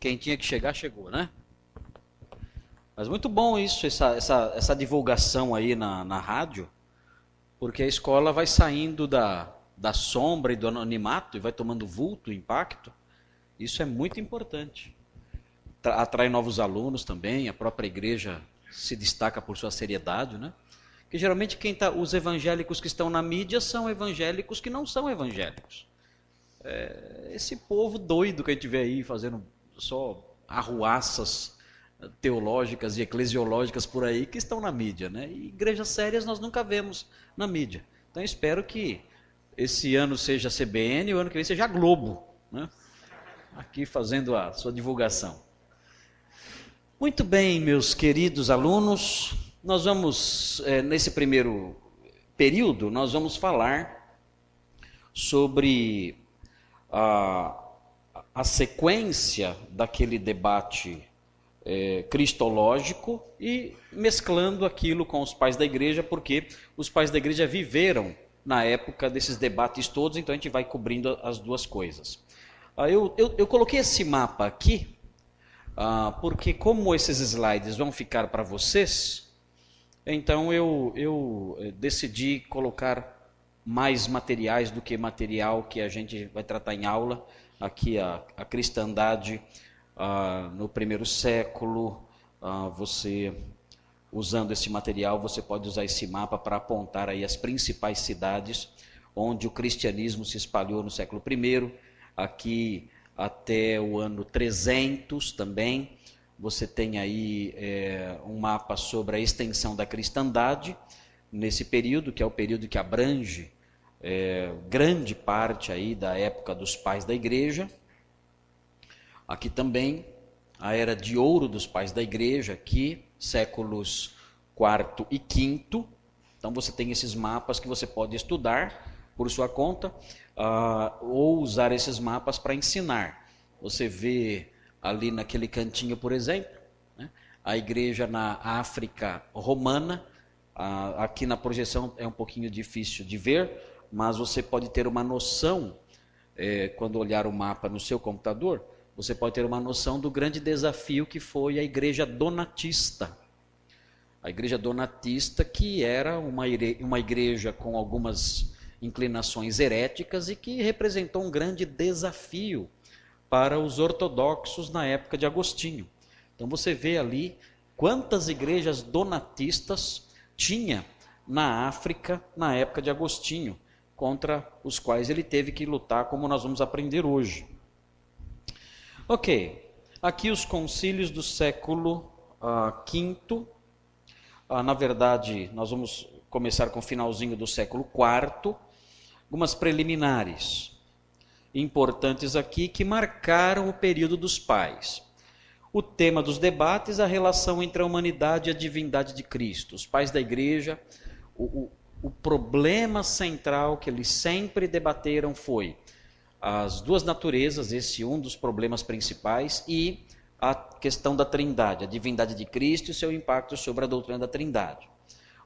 Quem tinha que chegar, chegou, né? Mas muito bom isso, essa divulgação aí na rádio, porque a escola vai saindo da sombra e do anonimato e vai tomando vulto, impacto. Isso é muito importante. Atrai novos alunos também, a própria igreja se destaca por sua seriedade, né? Porque geralmente os evangélicos que estão na mídia são evangélicos que não são evangélicos. Esse povo doido que a gente vê aí fazendo só arruaças teológicas e eclesiológicas por aí que estão na mídia, né? E igrejas sérias nós nunca vemos na mídia. Então eu espero que esse ano seja a CBN e o ano que vem seja a Globo, né? Aqui fazendo a sua divulgação. Muito bem, meus queridos alunos, nós vamos, nesse primeiro período, nós vamos falar sobre a sequência daquele debate cristológico e mesclando aquilo com os pais da igreja, porque os pais da igreja viveram na época desses debates todos, então a gente vai cobrindo as duas coisas. Eu coloquei esse mapa aqui, porque como esses slides vão ficar para vocês, então eu decidi colocar mais materiais do que material que a gente vai tratar em aula. Aqui a cristandade no primeiro século, você usando esse material, você pode usar esse mapa para apontar aí as principais cidades onde o cristianismo se espalhou no século I, aqui até o ano 300 também. Você tem aí um mapa sobre a extensão da cristandade nesse período, que é o período que abrange grande parte aí da época dos pais da igreja. Aqui também a era de ouro dos pais da igreja, aqui séculos IV e V. Então você tem esses mapas que você pode estudar por sua conta, ou usar esses mapas para ensinar. Você vê ali naquele cantinho, por exemplo, né, a igreja na África romana. Aqui na projeção é um pouquinho difícil de ver, mas você pode ter uma noção, quando olhar o mapa no seu computador, você pode ter uma noção do grande desafio que foi a igreja donatista. A igreja donatista, que era uma igreja com algumas inclinações heréticas e que representou um grande desafio para os ortodoxos na época de Agostinho. Então você vê ali quantas igrejas donatistas tinha na África na época de Agostinho, contra os quais ele teve que lutar, como nós vamos aprender hoje. Ok, aqui os concílios do século V. Na verdade, nós vamos começar com o finalzinho do século IV, algumas preliminares importantes aqui que marcaram o período dos pais. O tema dos debates, a relação entre a humanidade e a divindade de Cristo. Os pais da igreja, o problema central que eles sempre debateram foi as duas naturezas, esse um dos problemas principais, e a questão da trindade, a divindade de Cristo e seu impacto sobre a doutrina da trindade.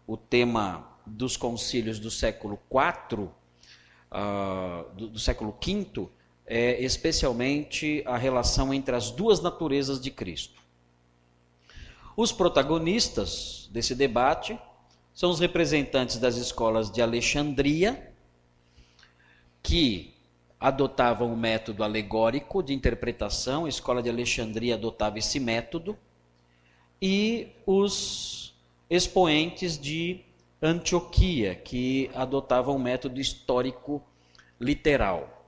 O tema dos concílios do século IV, do século V, é especialmente a relação entre as duas naturezas de Cristo. Os protagonistas desse debate são os representantes das escolas de Alexandria, que adotavam o método alegórico de interpretação. A escola de Alexandria adotava esse método, e os expoentes de Antioquia, que adotavam o método histórico literal.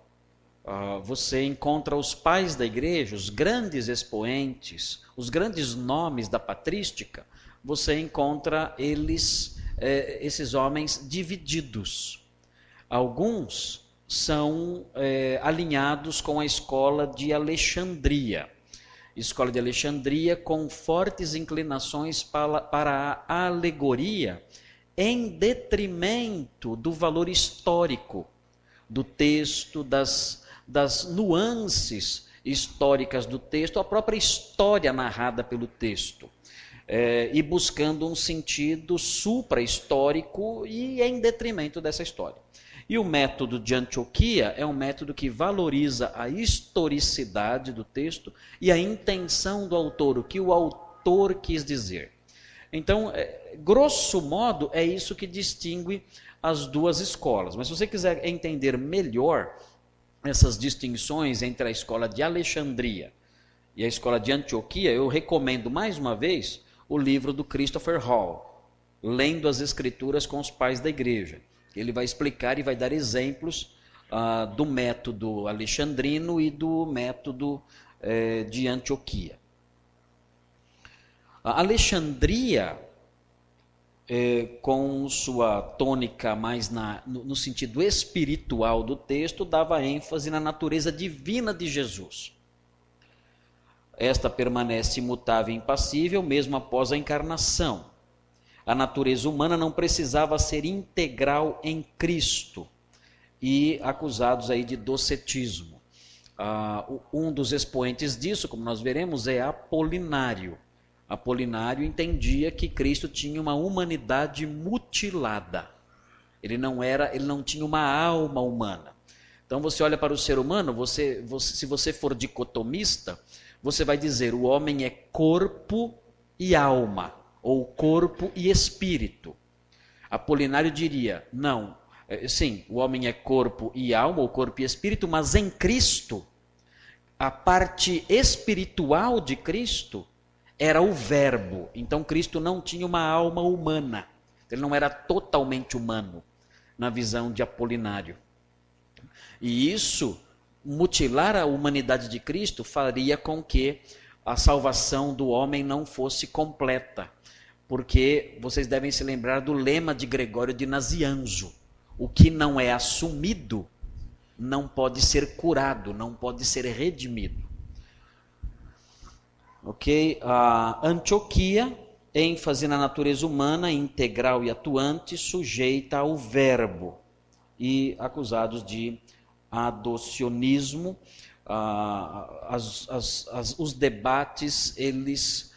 Você encontra os pais da igreja, os grandes expoentes, os grandes nomes da patrística, você encontra esses homens divididos. Alguns são alinhados com a escola de Alexandria. Escola de Alexandria com fortes inclinações para a alegoria, em detrimento do valor histórico do texto, das nuances históricas do texto, a própria história narrada pelo texto, e buscando um sentido supra-histórico e em detrimento dessa história. E o método de Antioquia é um método que valoriza a historicidade do texto e a intenção do autor, o que o autor quis dizer. Então, grosso modo, é isso que distingue as duas escolas. Mas se você quiser entender melhor essas distinções entre a escola de Alexandria e a escola de Antioquia, eu recomendo mais uma vez o livro do Christopher Hall, Lendo as Escrituras com os Pais da Igreja. Ele vai explicar e vai dar exemplos do método alexandrino e do método de Antioquia. A Alexandria, com sua tônica mais no sentido espiritual do texto, dava ênfase na natureza divina de Jesus. Esta permanece imutável e impassível mesmo após a encarnação. A natureza humana não precisava ser integral em Cristo. E acusados aí de docetismo. Um dos expoentes disso, como nós veremos, é Apolinário. Apolinário entendia que Cristo tinha uma humanidade mutilada. Ele não tinha uma alma humana. Então você olha para o ser humano, se você for dicotomista, você vai dizer o homem é corpo e alma, ou corpo e espírito. Apolinário diria, não, sim, o homem é corpo e alma, ou corpo e espírito, mas em Cristo, a parte espiritual de Cristo era o verbo. Então Cristo não tinha uma alma humana. Ele não era totalmente humano, na visão de Apolinário. E isso, mutilar a humanidade de Cristo, faria com que a salvação do homem não fosse completa. Porque vocês devem se lembrar do lema de Gregório de Nazianzo. O que não é assumido não pode ser curado, não pode ser redimido. Ok? A Antioquia, ênfase na natureza humana, integral e atuante, sujeita ao verbo. E acusados de adocionismo, os debates, eles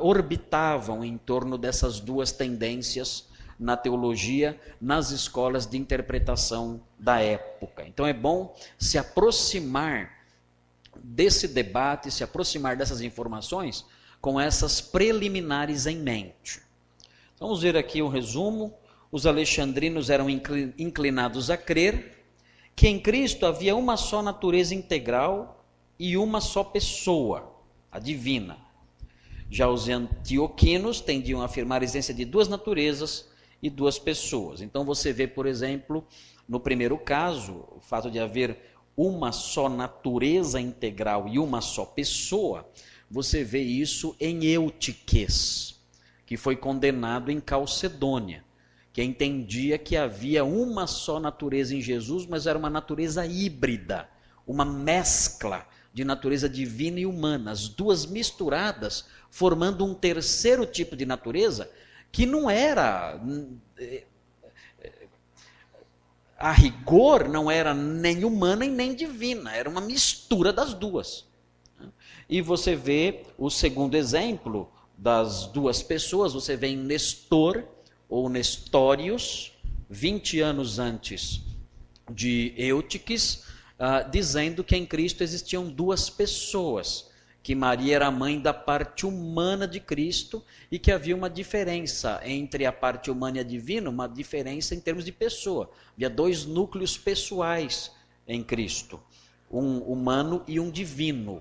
orbitavam em torno dessas duas tendências na teologia, nas escolas de interpretação da época. Então é bom se aproximar desse debate, se aproximar dessas informações com essas preliminares em mente. Vamos ver aqui um resumo. Os alexandrinos eram inclinados a crer que em Cristo havia uma só natureza integral e uma só pessoa, a divina. Já os antioquinos tendiam a afirmar a existência de duas naturezas e duas pessoas. Então você vê, por exemplo, no primeiro caso, o fato de haver uma só natureza integral e uma só pessoa, você vê isso em Eutiques, que foi condenado em Calcedônia, que entendia que havia uma só natureza em Jesus, mas era uma natureza híbrida, uma mescla de natureza divina e humana, as duas misturadas, formando um terceiro tipo de natureza que não era, a rigor, não era nem humana e nem divina, era uma mistura das duas. E você vê o segundo exemplo das duas pessoas, você vê em Nestor, ou Nestorius, 20 anos antes de Eutiques, dizendo que em Cristo existiam duas pessoas, que Maria era a mãe da parte humana de Cristo e que havia uma diferença entre a parte humana e a divina, uma diferença em termos de pessoa. Havia dois núcleos pessoais em Cristo, um humano e um divino.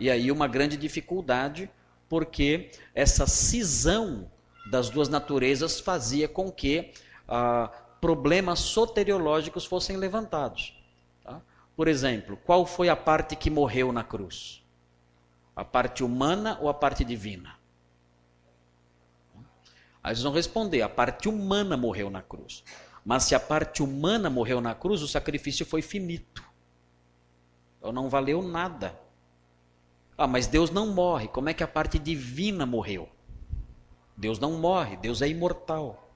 E aí uma grande dificuldade, porque essa cisão das duas naturezas fazia com que problemas soteriológicos fossem levantados. Tá? Por exemplo, qual foi a parte que morreu na cruz? A parte humana ou a parte divina? Aí eles vão responder, a parte humana morreu na cruz. Mas se a parte humana morreu na cruz, o sacrifício foi finito. Então não valeu nada. Mas Deus não morre, como é que a parte divina morreu? Deus não morre, Deus é imortal.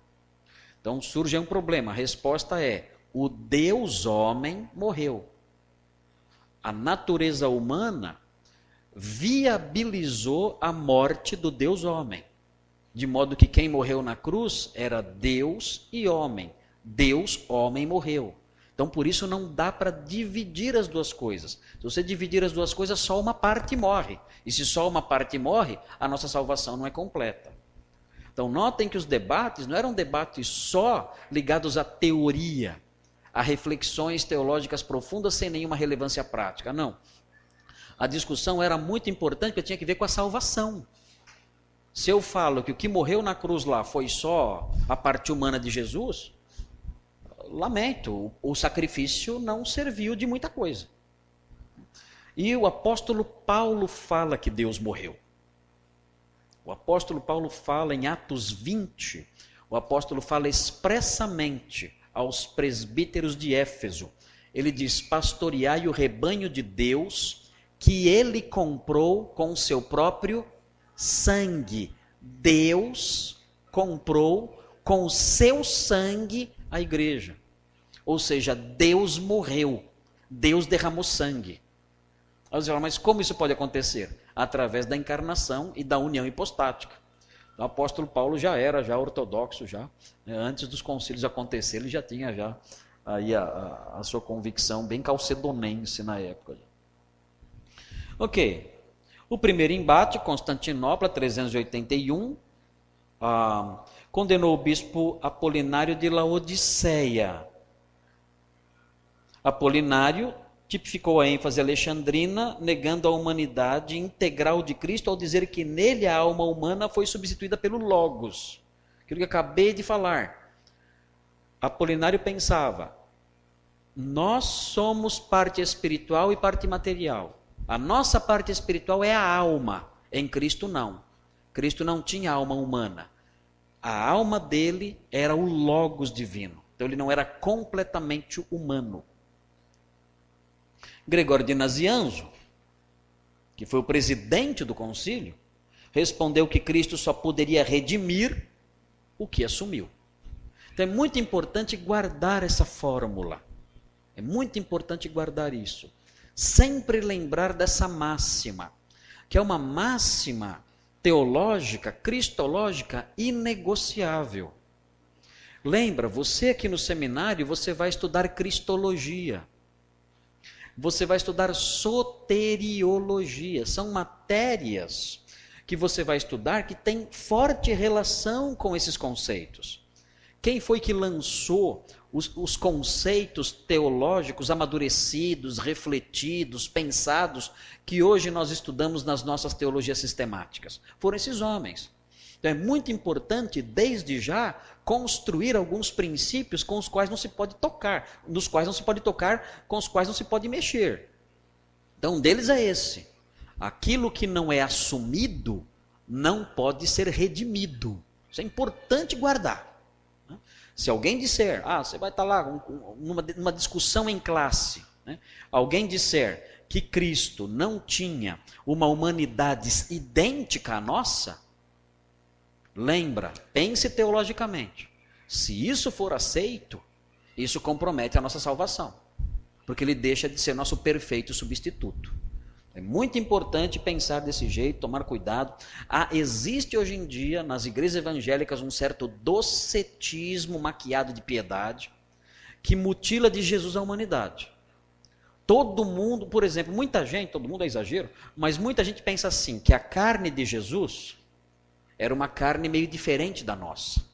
Então surge um problema, a resposta é, o Deus homem morreu. A natureza humana viabilizou a morte do Deus homem. De modo que quem morreu na cruz era Deus e homem. Deus, homem, morreu. Então, por isso, não dá para dividir as duas coisas. Se você dividir as duas coisas, só uma parte morre. E se só uma parte morre, a nossa salvação não é completa. Então, notem que os debates não eram debates só ligados à teoria, a reflexões teológicas profundas sem nenhuma relevância prática. Não. A discussão era muito importante porque tinha que ver com a salvação. Se eu falo que o que morreu na cruz lá foi só a parte humana de Jesus, lamento, o sacrifício não serviu de muita coisa. E o apóstolo Paulo fala que Deus morreu. O apóstolo Paulo fala em Atos 20, o apóstolo fala expressamente aos presbíteros de Éfeso. Ele diz: pastoreai o rebanho de Deus que ele comprou com o seu próprio sangue. Deus comprou com o seu sangue a igreja. Ou seja, Deus morreu. Deus derramou sangue. Aí você fala, mas como isso pode acontecer? Através da encarnação e da união hipostática. O apóstolo Paulo já era ortodoxo, antes dos concílios acontecerem, ele já tinha aí a sua convicção bem calcedonense na época. Ok, o primeiro embate, Constantinopla, 381, condenou o bispo Apolinário de Laodiceia. Apolinário tipificou a ênfase alexandrina, negando a humanidade integral de Cristo ao dizer que nele a alma humana foi substituída pelo Logos. Aquilo que acabei de falar. Apolinário pensava, nós somos parte espiritual e parte material. A nossa parte espiritual é a alma, em Cristo não. Cristo não tinha alma humana. A alma dele era o Logos divino. Então ele não era completamente humano. Gregório de Nazianzo, que foi o presidente do concílio, respondeu que Cristo só poderia redimir o que assumiu. Então é muito importante guardar essa fórmula. É muito importante guardar isso. Sempre lembrar dessa máxima, que é uma máxima teológica, cristológica, inegociável. Lembra, você aqui no seminário, você vai estudar cristologia. Você vai estudar soteriologia. São matérias que você vai estudar que têm forte relação com esses conceitos. Quem foi que lançou os conceitos teológicos amadurecidos, refletidos, pensados, que hoje nós estudamos nas nossas teologias sistemáticas? Foram esses homens. Então é muito importante, desde já, construir alguns princípios com os quais não se pode tocar, nos quais não se pode tocar, com os quais não se pode mexer. Então um deles é esse. Aquilo que não é assumido não pode ser redimido. Isso é importante guardar. Se alguém disser, você vai estar lá numa discussão em classe, né? Alguém disser que Cristo não tinha uma humanidade idêntica à nossa, lembra, pense teologicamente. Se isso for aceito, isso compromete a nossa salvação, porque ele deixa de ser nosso perfeito substituto. É muito importante pensar desse jeito, tomar cuidado. Existe hoje em dia, nas igrejas evangélicas, um certo docetismo maquiado de piedade, que mutila de Jesus a humanidade. Todo mundo, por exemplo, muita gente, todo mundo é exagero, mas muita gente pensa assim, que a carne de Jesus era uma carne meio diferente da nossa.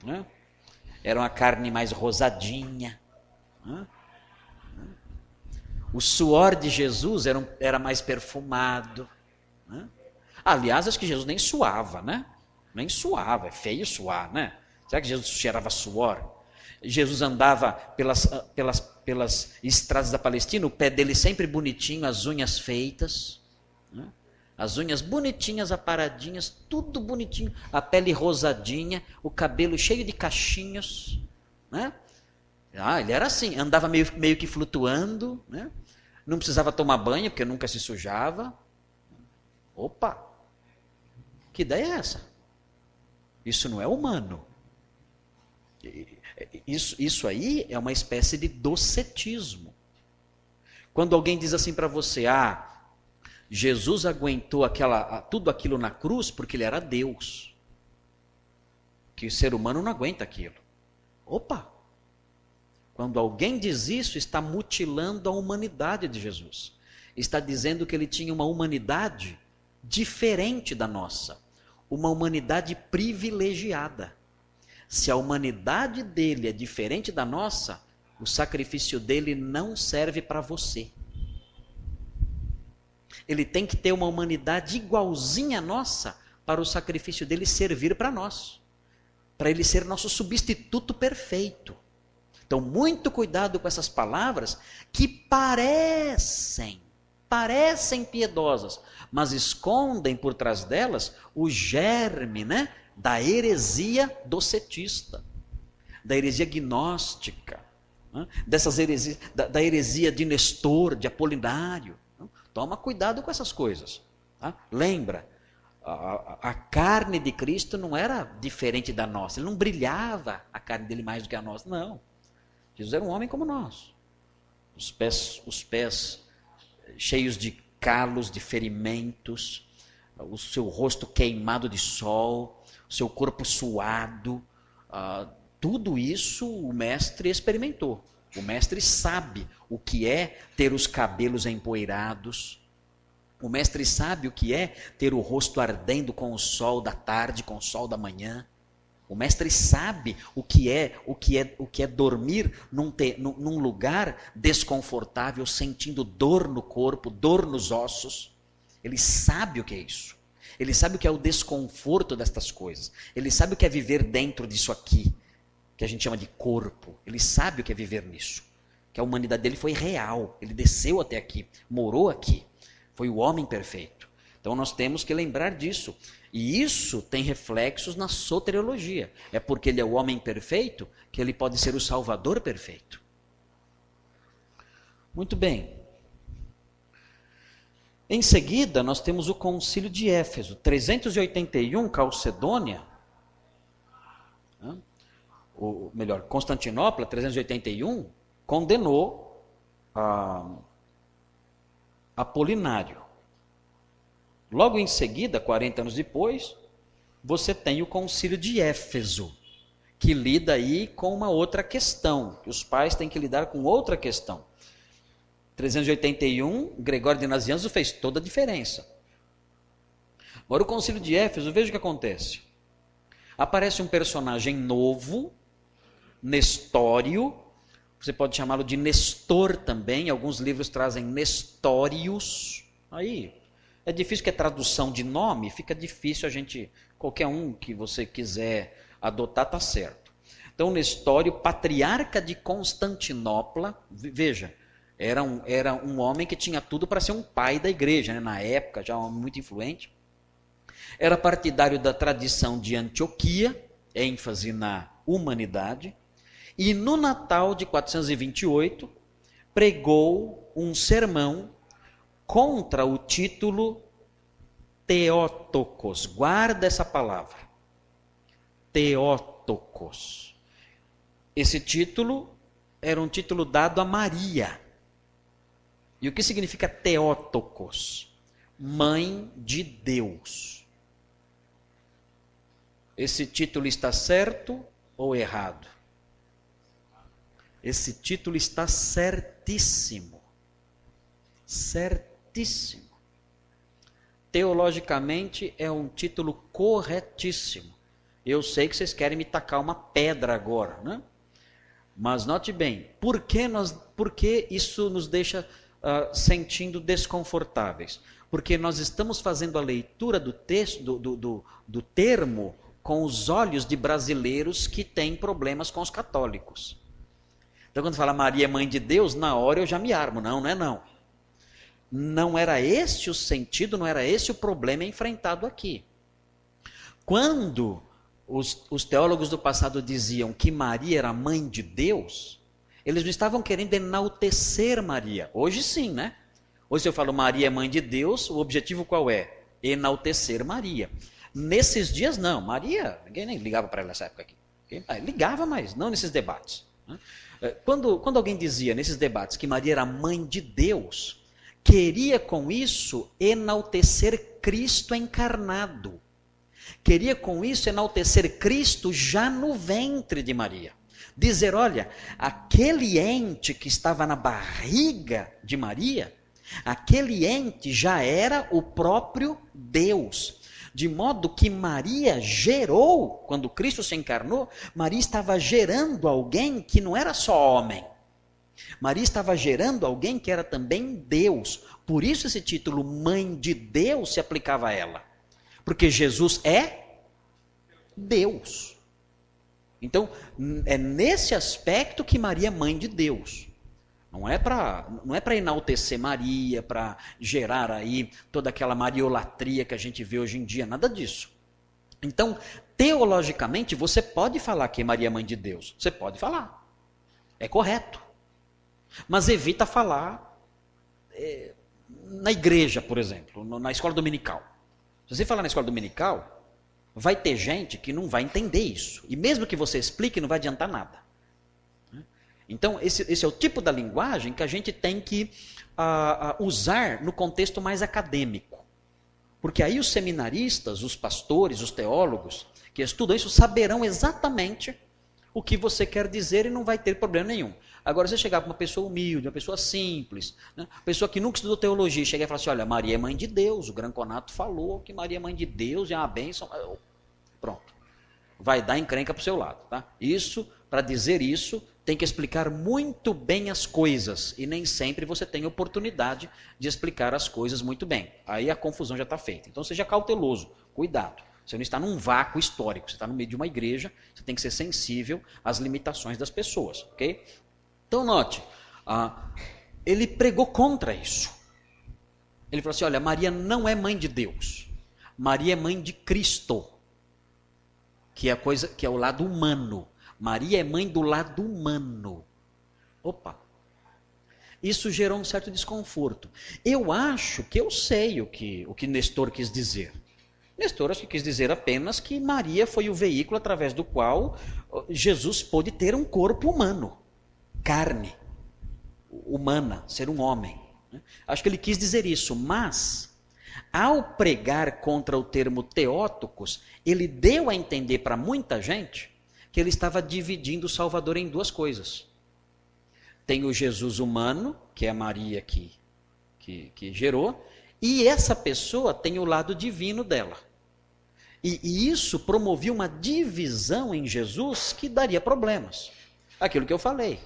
Né? Era uma carne mais rosadinha. Né? O suor de Jesus era mais perfumado. Né? Aliás, acho que Jesus nem suava, né? Nem suava, é feio suar, né? Será que Jesus cheirava suor? Jesus andava pelas estradas da Palestina, o pé dele sempre bonitinho, as unhas feitas. Né? As unhas bonitinhas, aparadinhas, tudo bonitinho. A pele rosadinha, o cabelo cheio de cachinhos. Né? Ele era assim, andava meio que flutuando, né? Não precisava tomar banho, porque nunca se sujava. Opa! Que ideia é essa? Isso não é humano. Isso aí é uma espécie de docetismo. Quando alguém diz assim para você, Jesus aguentou tudo aquilo na cruz porque ele era Deus. Que o ser humano não aguenta aquilo. Opa! Quando alguém diz isso, está mutilando a humanidade de Jesus. Está dizendo que ele tinha uma humanidade diferente da nossa. Uma humanidade privilegiada. Se a humanidade dele é diferente da nossa, o sacrifício dele não serve para você. Ele tem que ter uma humanidade igualzinha à nossa para o sacrifício dele servir para nós. Para ele ser nosso substituto perfeito. Então, muito cuidado com essas palavras que parecem piedosas, mas escondem por trás delas o germe, né, da heresia docetista, da heresia gnóstica, né, dessas heresias, da heresia de Nestor, de Apolinário. Toma cuidado com essas coisas. Tá? Lembra, a carne de Cristo não era diferente da nossa, ele não brilhava a carne dele mais do que a nossa, não. Jesus era um homem como nós. Os pés cheios de calos, de ferimentos, o seu rosto queimado de sol, o seu corpo suado, tudo isso o mestre experimentou. O mestre sabe o que é ter os cabelos empoeirados. O mestre sabe o que é ter o rosto ardendo com o sol da tarde, com o sol da manhã. O mestre sabe o que é dormir num lugar desconfortável, sentindo dor no corpo, dor nos ossos. Ele sabe o que é isso. Ele sabe o que é o desconforto destas coisas. Ele sabe o que é viver dentro disso aqui, que a gente chama de corpo. Ele sabe o que é viver nisso. Que a humanidade dele foi real. Ele desceu até aqui, morou aqui. Foi o homem perfeito. Então nós temos que lembrar disso. E isso tem reflexos na soteriologia. É porque ele é o homem perfeito que ele pode ser o salvador perfeito. Muito bem. Em seguida, nós temos o concílio de Éfeso, 381, Calcedônia. Constantinopla, 381, condenou Apolinário. Logo em seguida, 40 anos depois, você tem o concílio de Éfeso, que lida aí com uma outra questão, que os pais têm que lidar com outra questão. 381, Gregório de Nazianzo fez toda a diferença. Agora o concílio de Éfeso, veja o que acontece. Aparece um personagem novo, Nestório, você pode chamá-lo de Nestor também, alguns livros trazem Nestórios, aí é difícil que a tradução de nome, fica difícil qualquer um que você quiser adotar está certo. Então Nestório, patriarca de Constantinopla, veja, era um homem que tinha tudo para ser um pai da igreja, né? Na época, já um homem muito influente. Era partidário da tradição de Antioquia, ênfase na humanidade, e no Natal de 428, pregou um sermão contra o título Theotokos. Guarda essa palavra. Theotokos. Esse título era um título dado a Maria. E o que significa Theotokos? Mãe de Deus. Esse título está certo ou errado? Esse título está certíssimo. Certíssimo. Teologicamente é um título corretíssimo. Eu sei que vocês querem me tacar uma pedra agora, né? Mas note bem, por que isso nos deixa sentindo desconfortáveis? Porque nós estamos fazendo a leitura do texto, do termo, com os olhos de brasileiros que têm problemas com os católicos. Então quando fala Maria é mãe de Deus, na hora eu já me armo. Não é não. Não era este o sentido, não era esse o problema enfrentado aqui. Quando os teólogos do passado diziam que Maria era mãe de Deus, eles não estavam querendo enaltecer Maria. Hoje sim, né? Hoje se eu falo Maria é mãe de Deus, o objetivo qual é? Enaltecer Maria. Nesses dias não, Maria, ninguém nem ligava para ela nessa época aqui. Ligava, mas não nesses debates. Quando alguém dizia nesses debates que Maria era mãe de Deus, queria com isso enaltecer Cristo encarnado. Queria com isso enaltecer Cristo já no ventre de Maria. Dizer, olha, aquele ente que estava na barriga de Maria, aquele ente já era o próprio Deus. De modo que Maria gerou, quando Cristo se encarnou, Maria estava gerando alguém que não era só homem. Maria estava gerando alguém que era também Deus. Por isso esse título, Mãe de Deus, se aplicava a ela. Porque Jesus é Deus. Então, é nesse aspecto que Maria é mãe de Deus. Não é para enaltecer Maria, para gerar aí toda aquela mariolatria que a gente vê hoje em dia, nada disso. Então, teologicamente, você pode falar que Maria é mãe de Deus. Você pode falar. É correto. Mas evita falar na igreja, por exemplo, na escola dominical. Se você falar na escola dominical, vai ter gente que não vai entender isso. E mesmo que você explique, não vai adiantar nada. Então, esse é o tipo da linguagem que a gente tem que usar no contexto mais acadêmico. Porque aí os seminaristas, os pastores, os teólogos que estudam isso saberão exatamente o que você quer dizer e não vai ter problema nenhum. Agora, você chegar para uma pessoa humilde, uma pessoa simples, né? Uma pessoa que nunca estudou teologia, chegar e falar assim, olha, Maria é mãe de Deus, o Granconato falou que Maria é mãe de Deus e é uma bênção. Pronto. Vai dar encrenca para o seu lado. Tá? Isso, para dizer isso, tem que explicar muito bem as coisas. E nem sempre você tem oportunidade de explicar as coisas muito bem. Aí a confusão já está feita. Então seja cauteloso, cuidado. Você não está num vácuo histórico, você está no meio de uma igreja, você tem que ser sensível às limitações das pessoas, ok? Então note, ele pregou contra isso. Ele falou assim, olha, Maria não é mãe de Deus, Maria é mãe de Cristo, que é o lado humano. Maria é mãe do lado humano. Opa! Isso gerou um certo desconforto. Eu acho que eu sei o que Nestor quis dizer. Nestor acho que quis dizer apenas que Maria foi o veículo através do qual Jesus pôde ter um corpo humano, carne humana, ser um homem. Acho que ele quis dizer isso, mas ao pregar contra o termo Theotokos, ele deu a entender para muita gente que ele estava dividindo o Salvador em duas coisas. Tem o Jesus humano, que é a Maria que gerou, e essa pessoa tem o lado divino dela. E isso promovia uma divisão em Jesus que daria problemas. Aquilo que eu falei.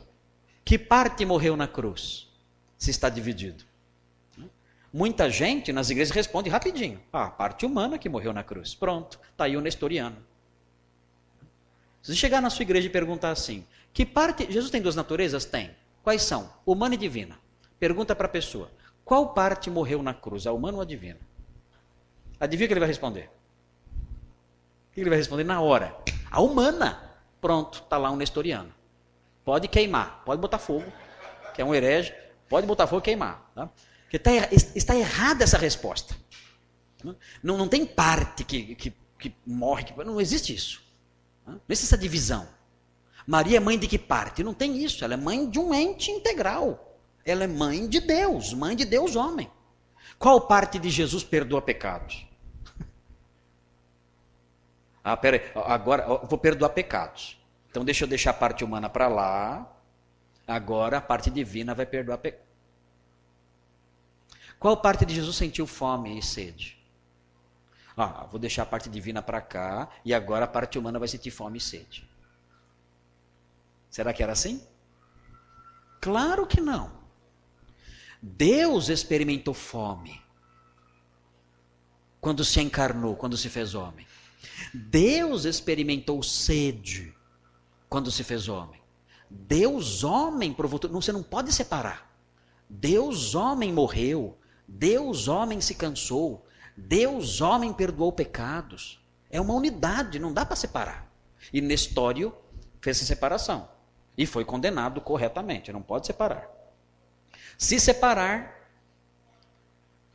Que parte morreu na cruz? Se está dividido. Muita gente nas igrejas responde rapidinho. A parte humana que morreu na cruz. Pronto, está aí o nestoriano. Se você chegar na sua igreja e perguntar assim, que parte... Jesus tem duas naturezas? Tem. Quais são? Humana e divina. Pergunta para a pessoa, qual parte morreu na cruz? A humana ou a divina? Adivinha o que ele vai responder? O que ele vai responder na hora? A humana. Pronto, está lá um nestoriano. Pode queimar, pode botar fogo, que é um herege, pode botar fogo e queimar. Tá? Porque está errada essa resposta. Não tem parte que morre, não existe isso. Não existe essa divisão. Maria é mãe de que parte? Não tem isso, ela é mãe de um ente integral. Ela é mãe de Deus homem. Qual parte de Jesus perdoa pecados? Peraí, agora eu vou perdoar pecados. Então deixa eu deixar a parte humana para lá. Agora a parte divina vai perdoar pecados. Qual parte de Jesus sentiu fome e sede? Vou deixar a parte divina para cá e agora a parte humana vai sentir fome e sede. Será que era assim? Claro que não. Deus experimentou fome quando se encarnou, quando se fez homem. Deus experimentou sede quando se fez homem. Deus homem provou tudo. Você não pode separar. Deus homem morreu. Deus homem se cansou. Deus homem perdoou pecados. É uma unidade, não dá para separar. E Nestório fez essa separação. E foi condenado corretamente, não pode separar. Se separar,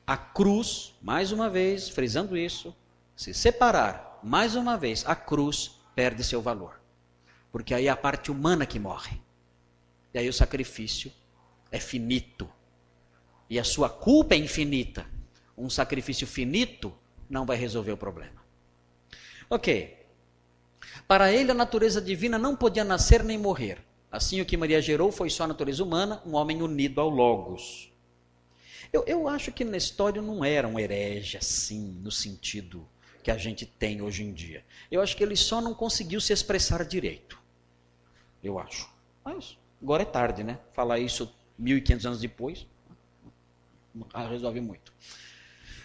a cruz, mais uma vez, frisando isso, se separar, mais uma vez, a cruz perde seu valor. Porque aí é a parte humana que morre. E aí o sacrifício é finito. E a sua culpa é infinita. Um sacrifício finito não vai resolver o problema. Ok. Para ele, a natureza divina não podia nascer nem morrer. Assim, o que Maria gerou foi só a natureza humana, um homem unido ao Logos. Eu acho que Nestório não era um herege assim, no sentido que a gente tem hoje em dia. Eu acho que ele só não conseguiu se expressar direito. Eu acho. Mas agora é tarde, né? Falar isso 1500 anos depois, resolve muito.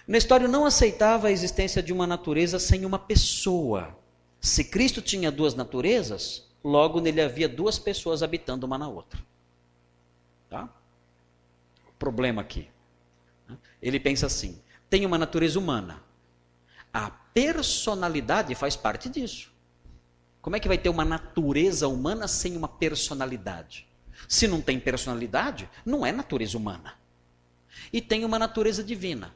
Nestório não aceitava a existência de uma natureza sem uma pessoa. Se Cristo tinha duas naturezas, logo nele havia duas pessoas habitando uma na outra. Tá? O problema aqui. Ele pensa assim, tem uma natureza humana. A personalidade faz parte disso. Como é que vai ter uma natureza humana sem uma personalidade? Se não tem personalidade, não é natureza humana. E tem uma natureza divina.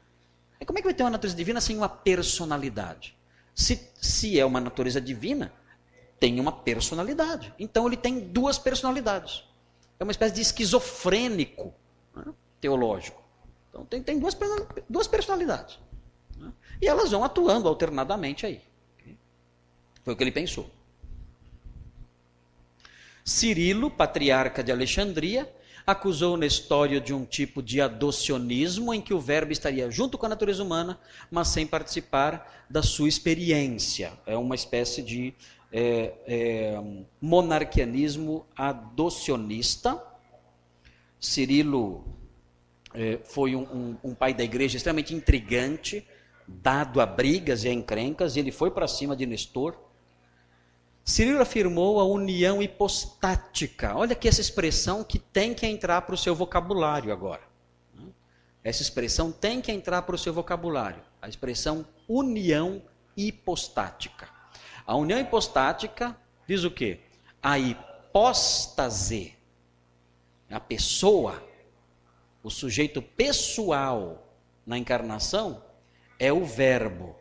E como é que vai ter uma natureza divina sem uma personalidade? Se é uma natureza divina, tem uma personalidade. Então ele tem duas personalidades. É uma espécie de esquizofrênico, né, teológico. Então tem duas personalidades. Né, e elas vão atuando alternadamente aí. Foi o que ele pensou. Cirilo, patriarca de Alexandria, acusou Nestório de um tipo de adocionismo em que o verbo estaria junto com a natureza humana, mas sem participar da sua experiência. É uma espécie de monarquianismo adocionista. Cirilo foi um pai da igreja extremamente intrigante, dado a brigas e a encrencas, e ele foi para cima de Nestor. Cirilo afirmou a união hipostática. Olha aqui essa expressão que tem que entrar para o seu vocabulário agora. Essa expressão tem que entrar para o seu vocabulário. A expressão união hipostática. A união hipostática diz o quê? A hipóstase, a pessoa, o sujeito pessoal na encarnação é o verbo.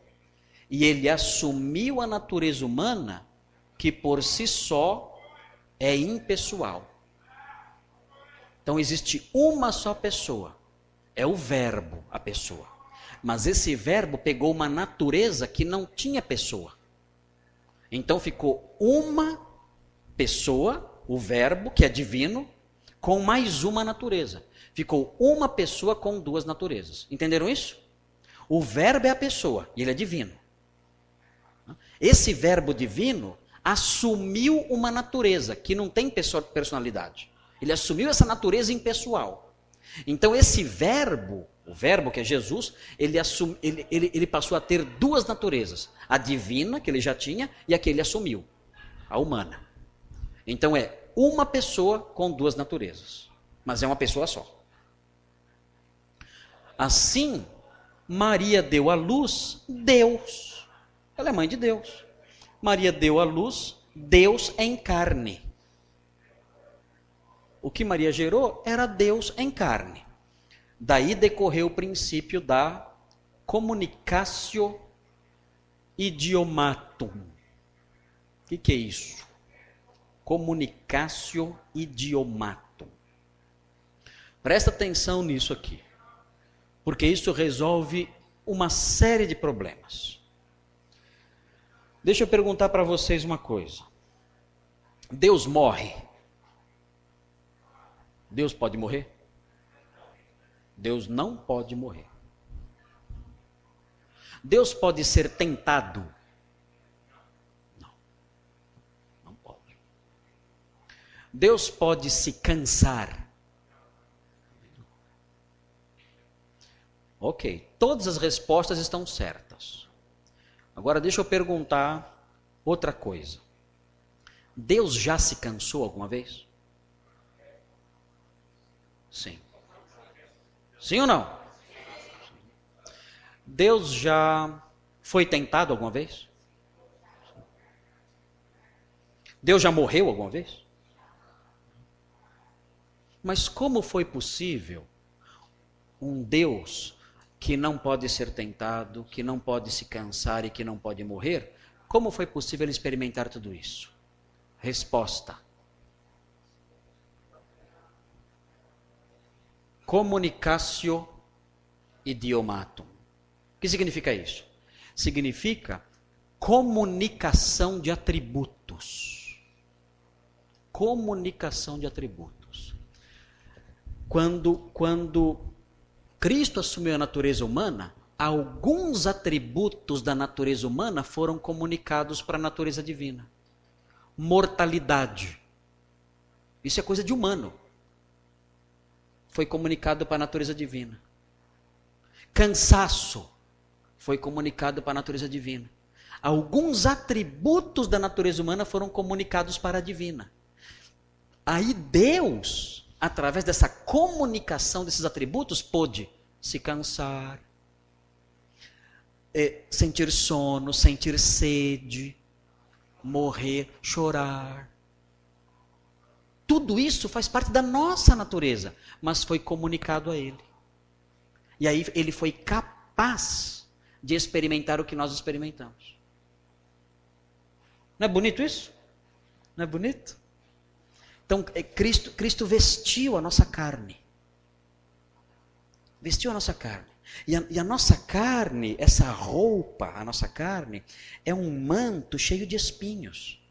E ele assumiu a natureza humana que por si só é impessoal. Então existe uma só pessoa, é o verbo, a pessoa. Mas esse verbo pegou uma natureza que não tinha pessoa. Então ficou uma pessoa, o verbo, que é divino, com mais uma natureza. Ficou uma pessoa com duas naturezas. Entenderam isso? O verbo é a pessoa, e ele é divino. Esse verbo divino assumiu uma natureza que não tem personalidade. Ele assumiu essa natureza impessoal. Então esse verbo, o verbo que é Jesus, ele passou a ter duas naturezas. A divina, que ele já tinha, e a que ele assumiu, a humana. Então é uma pessoa com duas naturezas. Mas é uma pessoa só. Assim, Maria deu à luz Deus. Ela é mãe de Deus. Maria deu à luz Deus em carne. O que Maria gerou era Deus em carne. Daí decorreu o princípio da communicatio idiomatum. O que é isso? Communicatio idiomatum. Presta atenção nisso aqui, porque isso resolve uma série de problemas. Deixa eu perguntar para vocês uma coisa. Deus morre? Deus pode morrer? Deus não pode morrer. Deus pode ser tentado? Não. Não pode. Deus pode se cansar? Ok, todas as respostas estão certas. Agora deixa eu perguntar outra coisa. Deus já se cansou alguma vez? Sim. Sim ou não? Deus já foi tentado alguma vez? Deus já morreu alguma vez? Mas como foi possível um Deus que não pode ser tentado, que não pode se cansar e que não pode morrer, como foi possível ele experimentar tudo isso? Resposta: communicatio idiomatum. O que significa isso? Significa comunicação de atributos. Comunicação de atributos. Quando Cristo assumiu a natureza humana, alguns atributos da natureza humana foram comunicados para a natureza divina. Mortalidade. Isso é coisa de humano. Foi comunicado para a natureza divina. Cansaço. Foi comunicado para a natureza divina. Alguns atributos da natureza humana foram comunicados para a divina. Aí Deus, através dessa comunicação desses atributos, pôde se cansar, sentir sono, sentir sede, morrer, chorar. Tudo isso faz parte da nossa natureza, mas foi comunicado a ele. E aí ele foi capaz de experimentar o que nós experimentamos. Não é bonito isso? Não é bonito? Então, Cristo vestiu a nossa carne. Vestiu a nossa carne. E a nossa carne, essa roupa, a nossa carne, é um manto cheio de espinhos.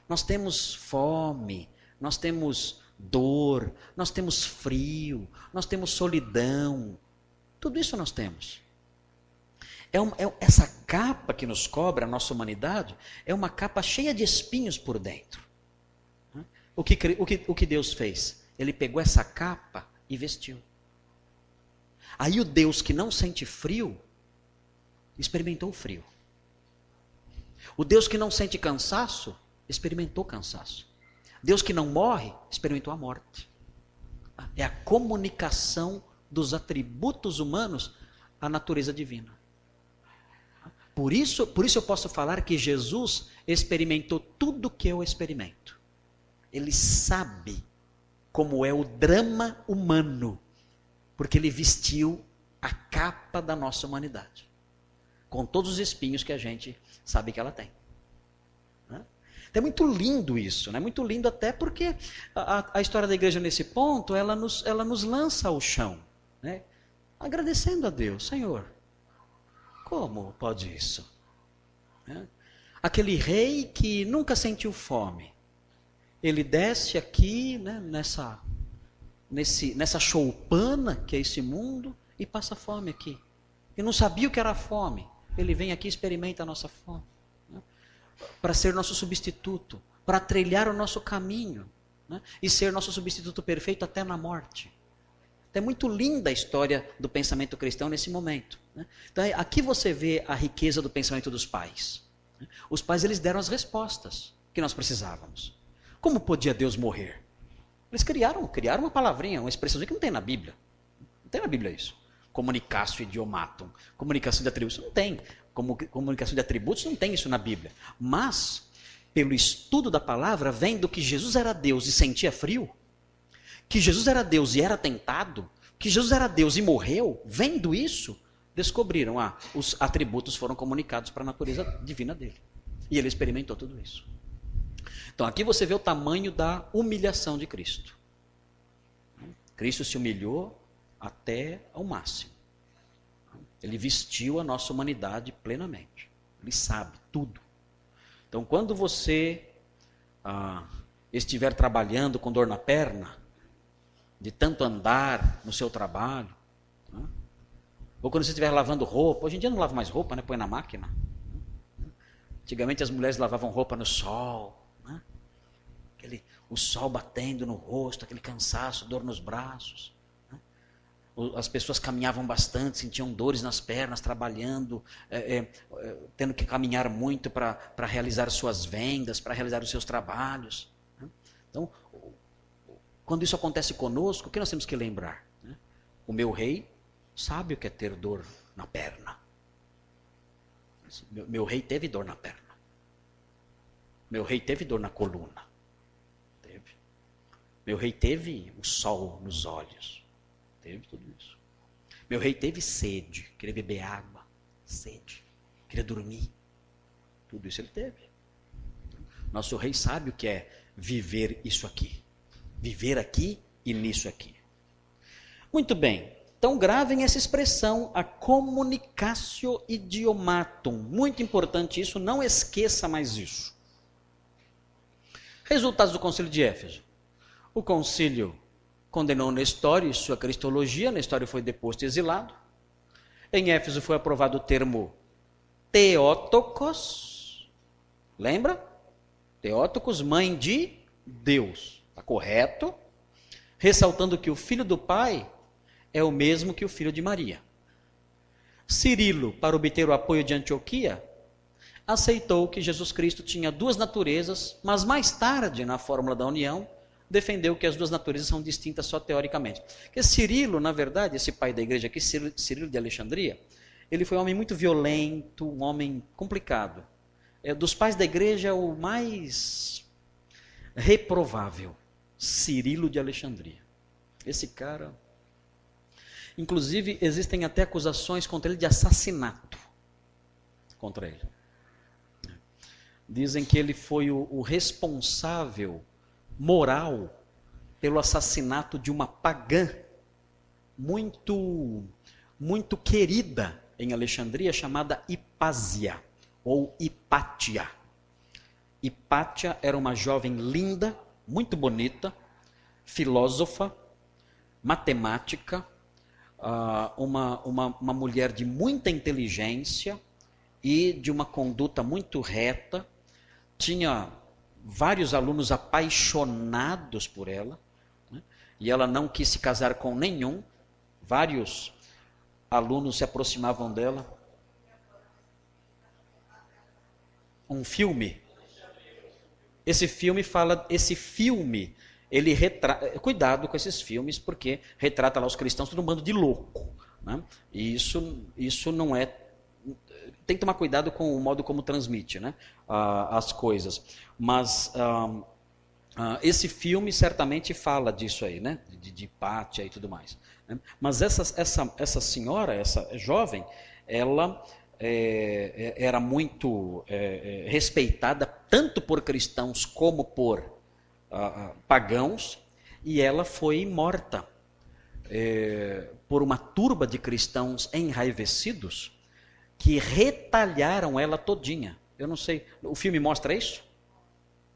Nós temos fome, nós temos dor, nós temos frio, nós temos solidão. Tudo isso nós temos. Essa capa que nos cobre a nossa humanidade é uma capa cheia de espinhos por dentro. O que Deus fez? Ele pegou essa capa e vestiu. Aí o Deus que não sente frio, experimentou o frio. O Deus que não sente cansaço, experimentou cansaço. Deus que não morre, experimentou a morte. É a comunicação dos atributos humanos à natureza divina. Por isso eu posso falar que Jesus experimentou tudo que eu experimento. Ele sabe como é o drama humano, porque ele vestiu a capa da nossa humanidade, com todos os espinhos que a gente sabe que ela tem. É muito lindo isso, né? Muito lindo até porque a história da igreja nesse ponto, ela nos lança ao chão, né? Agradecendo a Deus, Senhor, como pode isso? Aquele rei que nunca sentiu fome, ele desce aqui, né, nessa choupana que é esse mundo e passa fome aqui. E não sabia o que era fome, ele vem aqui e experimenta a nossa fome. Para ser nosso substituto, para trilhar o nosso caminho, né? E ser nosso substituto perfeito até na morte. Então, é muito linda a história do pensamento cristão nesse momento, né? Então, aqui você vê a riqueza do pensamento dos pais. Os pais, eles deram as respostas que nós precisávamos. Como podia Deus morrer? Eles criaram uma palavrinha, uma expressãozinha que não tem na Bíblia. Não tem na Bíblia isso. Comunicatio idiomatum, comunicação de atributos, não tem. Comunicação de atributos não tem isso na Bíblia. Mas, pelo estudo da palavra, vendo que Jesus era Deus e sentia frio, que Jesus era Deus e era tentado, que Jesus era Deus e morreu, vendo isso, descobriram, os atributos foram comunicados para a natureza divina dele. E ele experimentou tudo isso. Então aqui você vê o tamanho da humilhação de Cristo. Cristo se humilhou até ao máximo. Ele vestiu a nossa humanidade plenamente. Ele sabe tudo. Então, quando você estiver trabalhando com dor na perna, de tanto andar no seu trabalho, né? Ou quando você estiver lavando roupa, hoje em dia não lava mais roupa, né? Põe na máquina. Antigamente as mulheres lavavam roupa no sol, né? O sol batendo no rosto, aquele cansaço, dor nos braços. As pessoas caminhavam bastante, sentiam dores nas pernas, trabalhando, tendo que caminhar muito para realizar suas vendas, para realizar os seus trabalhos. Então, quando isso acontece conosco, o que nós temos que lembrar? O meu rei sabe o que é ter dor na perna. Meu rei teve dor na perna. Meu rei teve dor na coluna. Teve. Meu rei teve o sol nos olhos. Teve tudo isso. Meu rei teve sede, queria beber água, sede, queria dormir. Tudo isso ele teve. Nosso rei sabe o que é viver isso aqui. Viver aqui e nisso aqui. Muito bem. Então gravem essa expressão, a communicatio idiomatum. Muito importante isso, não esqueça mais isso. Resultados do concílio de Éfeso. O concílio condenou Nestório e sua cristologia. Nestório foi deposto e exilado. Em Éfeso foi aprovado o termo Theotokos. Lembra? Theotokos, mãe de Deus. Está correto? Ressaltando que o filho do Pai é o mesmo que o filho de Maria. Cirilo, para obter o apoio de Antioquia, aceitou que Jesus Cristo tinha duas naturezas, mas mais tarde, na Fórmula da União, defendeu que as duas naturezas são distintas só teoricamente. Porque Cirilo, na verdade, esse pai da igreja aqui, Cirilo de Alexandria, ele foi um homem muito violento, um homem complicado. Dos pais da igreja, o mais reprovável, Cirilo de Alexandria. Esse cara... Inclusive, existem até acusações contra ele de assassinato. Contra ele. Dizem que ele foi o responsável moral pelo assassinato de uma pagã muito querida em Alexandria, chamada Hipásia, ou Hipátia. Hipátia era uma jovem linda, muito bonita, filósofa, matemática, uma mulher de muita inteligência e de uma conduta muito reta. Tinha vários alunos apaixonados por ela, né? E ela não quis se casar com nenhum. Vários alunos se aproximavam dela. Um filme. Esse filme, ele retrata... Cuidado com esses filmes, porque retrata lá os cristãos todo um bando de louco, né? E isso não é... Tem que tomar cuidado com o modo como transmite, né, as coisas. Mas esse filme certamente fala disso aí, né, de Hipátia e tudo mais, né? Mas essa senhora, essa jovem, ela era muito respeitada tanto por cristãos como por pagãos, e ela foi morta por uma turba de cristãos enraivecidos que retalharam ela todinha. Eu não sei, o filme mostra isso?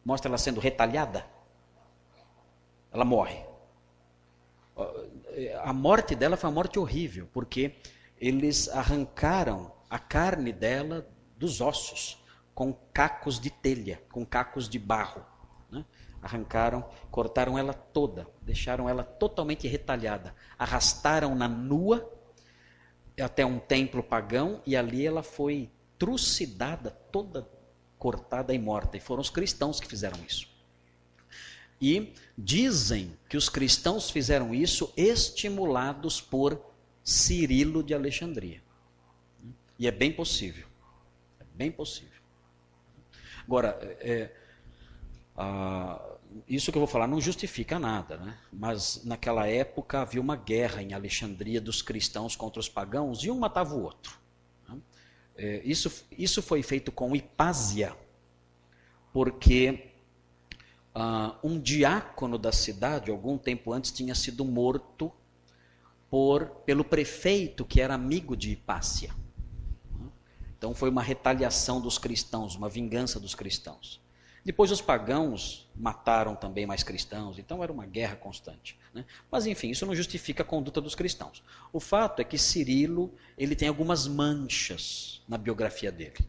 Mostra ela sendo retalhada? Ela morre. A morte dela foi uma morte horrível, porque eles arrancaram a carne dela dos ossos, com cacos de telha, com cacos de barro, né? Arrancaram, cortaram ela toda, deixaram ela totalmente retalhada, arrastaram-na nua até um templo pagão, e ali ela foi trucidada, toda cortada e morta. E foram os cristãos que fizeram isso. E dizem que os cristãos fizeram isso estimulados por Cirilo de Alexandria. E é bem possível. É bem possível. Agora, isso que eu vou falar não justifica nada, né? Mas naquela época havia uma guerra em Alexandria dos cristãos contra os pagãos, e um matava o outro, né? Isso foi feito com Hipásia, porque um diácono da cidade, algum tempo antes, tinha sido morto pelo prefeito, que era amigo de Hipásia. Então foi uma retaliação dos cristãos, uma vingança dos cristãos. Depois os pagãos mataram também mais cristãos, então era uma guerra constante, né? Mas enfim, isso não justifica a conduta dos cristãos. O fato é que Cirilo, ele tem algumas manchas na biografia dele.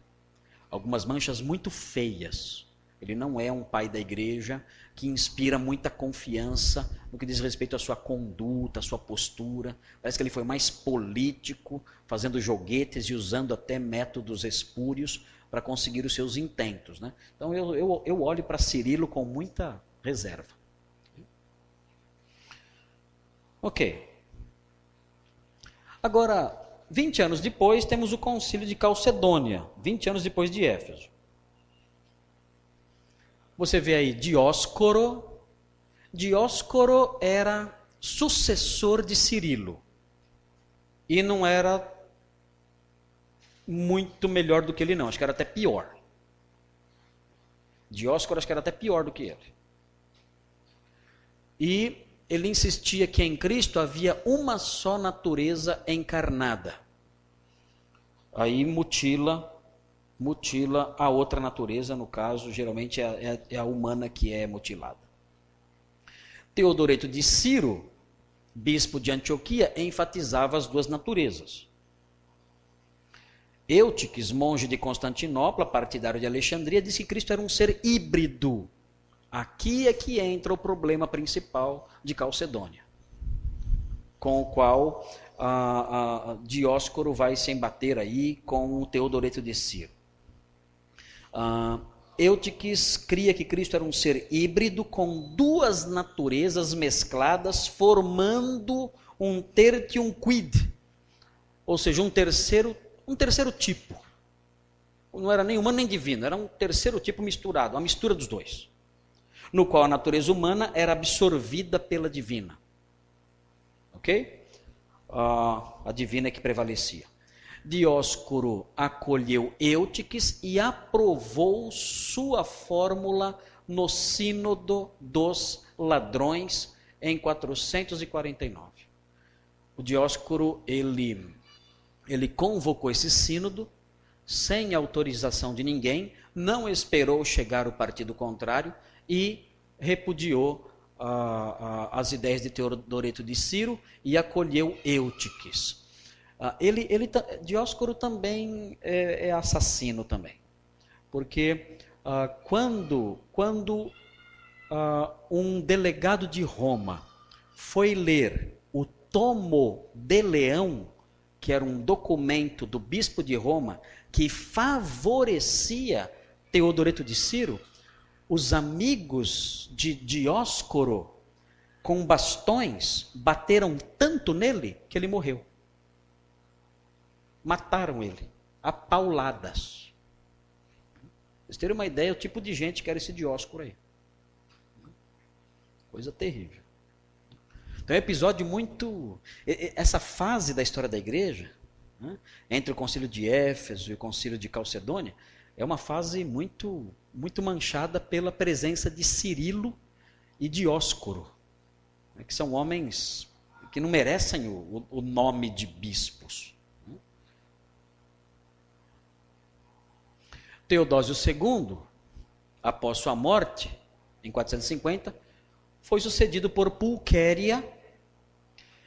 Algumas manchas muito feias. Ele não é um pai da igreja que inspira muita confiança no que diz respeito à sua conduta, à sua postura. Parece que ele foi mais político, fazendo joguetes e usando até métodos espúrios para conseguir os seus intentos, né? Então eu olho para Cirilo com muita reserva. Ok. Agora, 20 anos depois, temos o concílio de Calcedônia, 20 anos depois de Éfeso. Você vê aí Dióscoro. Dióscoro era sucessor de Cirilo. E não era muito melhor do que ele, não. Acho que era até pior. Dióscoro acho que era até pior do que ele. E ele insistia que em Cristo havia uma só natureza encarnada. Aí mutila a outra natureza, no caso, geralmente é a humana que é mutilada. Teodoreto de Ciro, bispo de Antioquia, enfatizava as duas naturezas. Eutiques, monge de Constantinopla, partidário de Alexandria, disse que Cristo era um ser híbrido. Aqui é que entra o problema principal de Calcedônia, com o qual Dióscoro vai se embater aí com o Teodoreto de Ciro. Eutiques cria que Cristo era um ser híbrido com duas naturezas mescladas, formando um tertium quid, ou seja, um terceiro tipo. Não era nem humano nem divino, era um terceiro tipo misturado, uma mistura dos dois, no qual a natureza humana era absorvida pela divina. Ok? A divina é que prevalecia. Dióscoro acolheu Eutiques e aprovou sua fórmula no Sínodo dos Ladrões em 449. O Dióscoro, ele convocou esse sínodo sem autorização de ninguém, não esperou chegar o partido contrário e repudiou as ideias de Teodoreto de Ciro e acolheu Eutiques. Dióscoro também é assassino também, porque quando um delegado de Roma foi ler o Tomo de Leão, que era um documento do bispo de Roma que favorecia Teodoreto de Ciro, os amigos de Dióscoro, com bastões, bateram tanto nele que ele morreu. Mataram ele, a pauladas. Vocês terem uma ideia, o tipo de gente que era esse Dióscoro aí. Coisa terrível. Então é um episódio muito... Essa fase da história da igreja, né, entre o concílio de Éfeso e o concílio de Calcedônia, é uma fase muito, muito manchada pela presença de Cirilo e Dióscoro, né, que são homens que não merecem o nome de bispos. Teodósio II, após sua morte, em 450, foi sucedido por Pulquéria,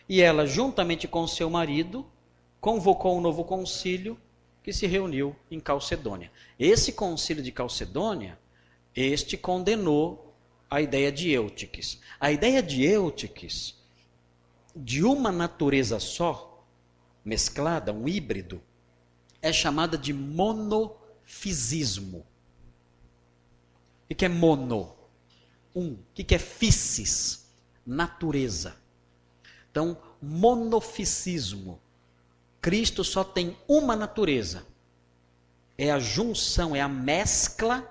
e ela, juntamente com seu marido, convocou um novo concílio que se reuniu em Calcedônia. Esse concílio de Calcedônia, condenou a ideia de Eutiques. A ideia de Eutiques, de uma natureza só, mesclada, um híbrido, é chamada de monofisismo. O que é mono? O que é physis? Natureza. Então, monofisismo. Cristo só tem uma natureza. É a junção, é a mescla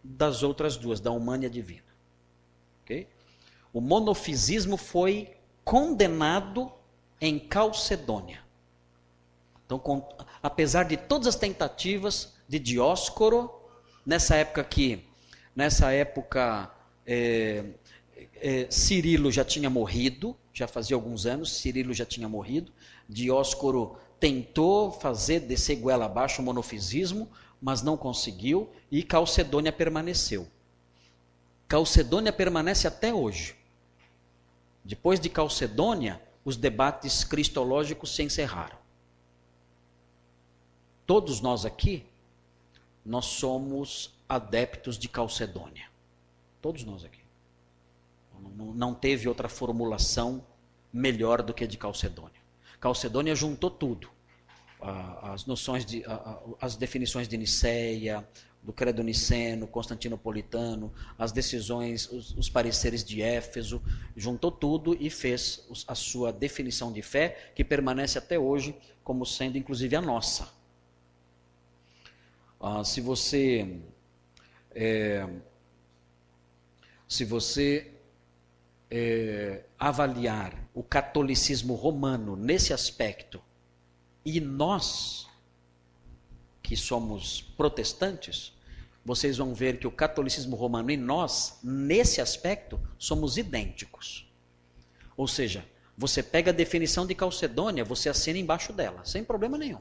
das outras duas, da humana e a divina. Okay? O monofisismo foi condenado em Calcedônia. Então, apesar de todas as tentativas de Dióscoro, nessa época Cirilo já tinha morrido, já fazia alguns anos, Cirilo já tinha morrido, Dióscoro tentou descer goela abaixo o monofisismo, mas não conseguiu, e Calcedônia permaneceu. Calcedônia permanece até hoje. Depois de Calcedônia, os debates cristológicos se encerraram. Todos nós aqui, nós somos adeptos de Calcedônia. Todos nós aqui. Não teve outra formulação melhor do que a de Calcedônia. Calcedônia juntou tudo. As noções as definições de Niceia, do Credo Niceno, Constantinopolitano, as decisões, os pareceres de Éfeso, juntou tudo e fez a sua definição de fé, que permanece até hoje como sendo inclusive a nossa. Se você avaliar o catolicismo romano nesse aspecto, e nós, que somos protestantes, vocês vão ver que o catolicismo romano e nós, nesse aspecto, somos idênticos. Ou seja, você pega a definição de Calcedônia, você assina embaixo dela, sem problema nenhum.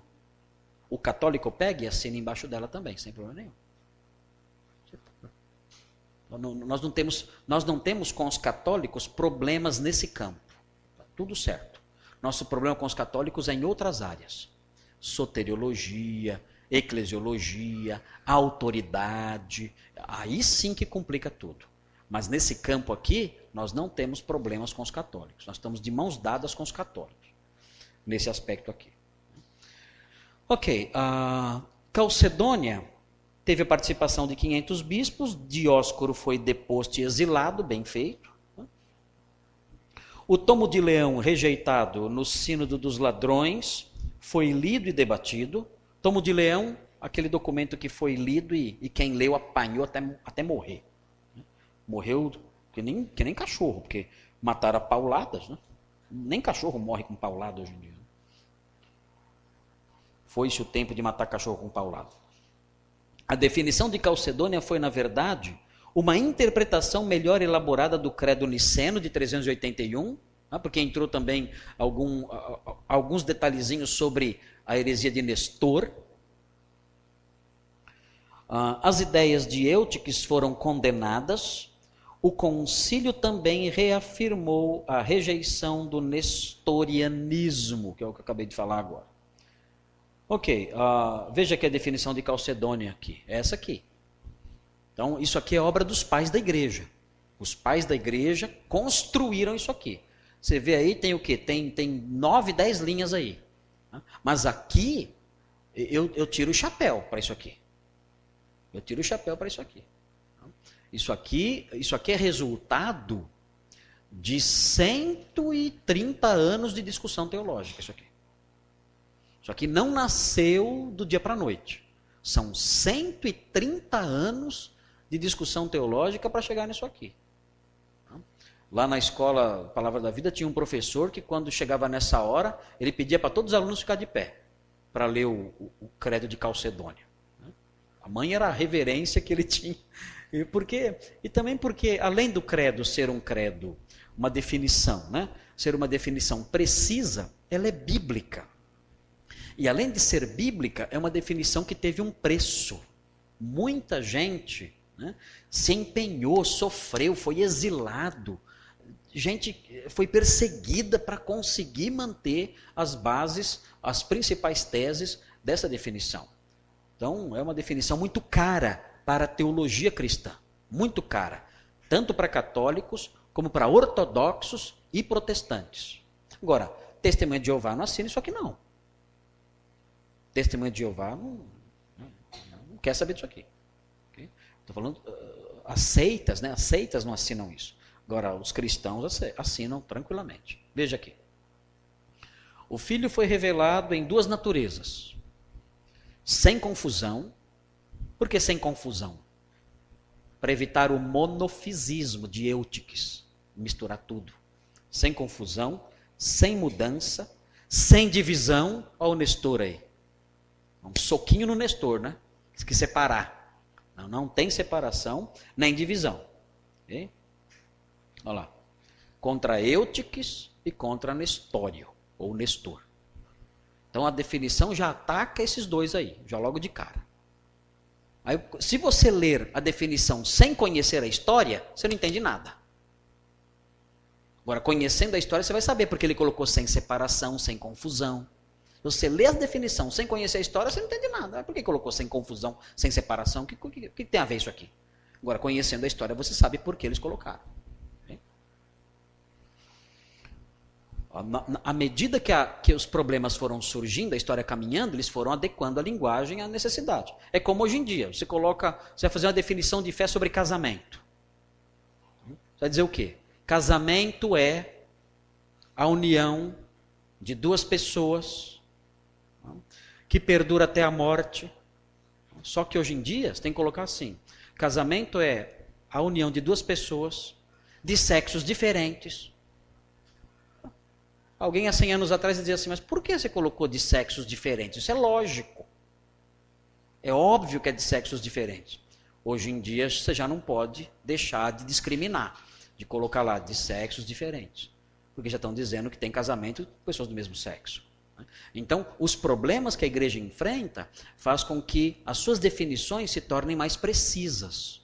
O católico pega e assina embaixo dela também, sem problema nenhum. Nós não temos com os católicos problemas nesse campo. Tá tudo certo. Nosso problema com os católicos é em outras áreas. Soteriologia, eclesiologia, autoridade. Aí sim que complica tudo. Mas nesse campo aqui, nós não temos problemas com os católicos. Nós estamos de mãos dadas com os católicos. Nesse aspecto aqui. Ok, a Calcedônia teve a participação de 500 bispos, Dióscoro foi deposto e exilado, bem feito. O Tomo de Leão, rejeitado no Sínodo dos Ladrões, foi lido e debatido. Tomo de Leão, aquele documento que foi lido e quem leu apanhou até morrer. Morreu que nem cachorro, porque mataram a pauladas, né? Nem cachorro morre com paulada hoje em dia. Foi-se o tempo de matar cachorro com paulada. A definição de Calcedônia foi, na verdade, uma interpretação melhor elaborada do Credo Niceno de 381, porque entrou também alguns detalhezinhos sobre a heresia de Nestor. As ideias de Eutiques foram condenadas. O concílio também reafirmou a rejeição do nestorianismo, que é o que eu acabei de falar agora. Ok, veja aqui a definição de Calcedônia aqui, é essa aqui. Então, isso aqui é obra dos pais da igreja. Os pais da igreja construíram isso aqui. Você vê aí, tem o quê? Tem 9, 10 linhas aí. Mas aqui, eu tiro o chapéu para isso aqui. Eu tiro o chapéu para isso aqui. Isso aqui é resultado de 130 anos de discussão teológica, isso aqui. Isso aqui não nasceu do dia para a noite. São 130 anos de discussão teológica para chegar nisso aqui. Lá na escola Palavra da Vida tinha um professor que quando chegava nessa hora, ele pedia para todos os alunos ficar de pé, para ler o credo de Calcedônia. A mãe era a reverência que ele tinha. E também porque, além do credo ser um credo, uma definição, né? Ser uma definição precisa, ela é bíblica. E além de ser bíblica, é uma definição que teve um preço. Muita gente, né, se empenhou, sofreu, foi exilado. Gente foi perseguida para conseguir manter as bases, as principais teses dessa definição. Então, é uma definição muito cara para a teologia cristã. Muito cara. Tanto para católicos, como para ortodoxos e protestantes. Agora, Testemunha de Jeová não assina isso aqui não. Testemunha de Jeová não quer saber disso aqui. Estou falando, as seitas, né? As seitas não assinam isso. Agora, os cristãos assinam tranquilamente. Veja aqui. O Filho foi revelado em duas naturezas. Sem confusão. Por que sem confusão? Para evitar o monofisismo de Eutiques. Misturar tudo. Sem confusão, sem mudança, sem divisão. Olha o Nestor aí. Um soquinho no Nestor, né? Tem que separar. Não tem separação, nem divisão. Okay? Olha lá. Contra Eutiques e contra Nestório, ou Nestor. Então a definição já ataca esses dois aí, já logo de cara. Aí, se você ler a definição sem conhecer a história, você não entende nada. Agora, conhecendo a história, você vai saber porque ele colocou sem separação, sem confusão. Você lê a definição sem conhecer a história, você não entende nada. Por que colocou sem confusão, sem separação? O que tem a ver isso aqui? Agora, conhecendo a história, você sabe por que eles colocaram. Okay? À medida que os problemas foram surgindo, a história caminhando, eles foram adequando a linguagem à necessidade. É como hoje em dia, você vai fazer uma definição de fé sobre casamento. Você vai dizer o quê? Casamento é a união de duas pessoas que perdura até a morte. Só que hoje em dia, você tem que colocar assim, casamento é a união de duas pessoas de sexos diferentes. Alguém há 100 anos atrás dizia assim, mas por que você colocou de sexos diferentes? Isso é lógico. É óbvio que é de sexos diferentes. Hoje em dia, você já não pode deixar de discriminar, de colocar lá de sexos diferentes. porque já estão dizendo que tem casamento com pessoas do mesmo sexo. Então, os problemas que a igreja enfrenta faz com que as suas definições se tornem mais precisas.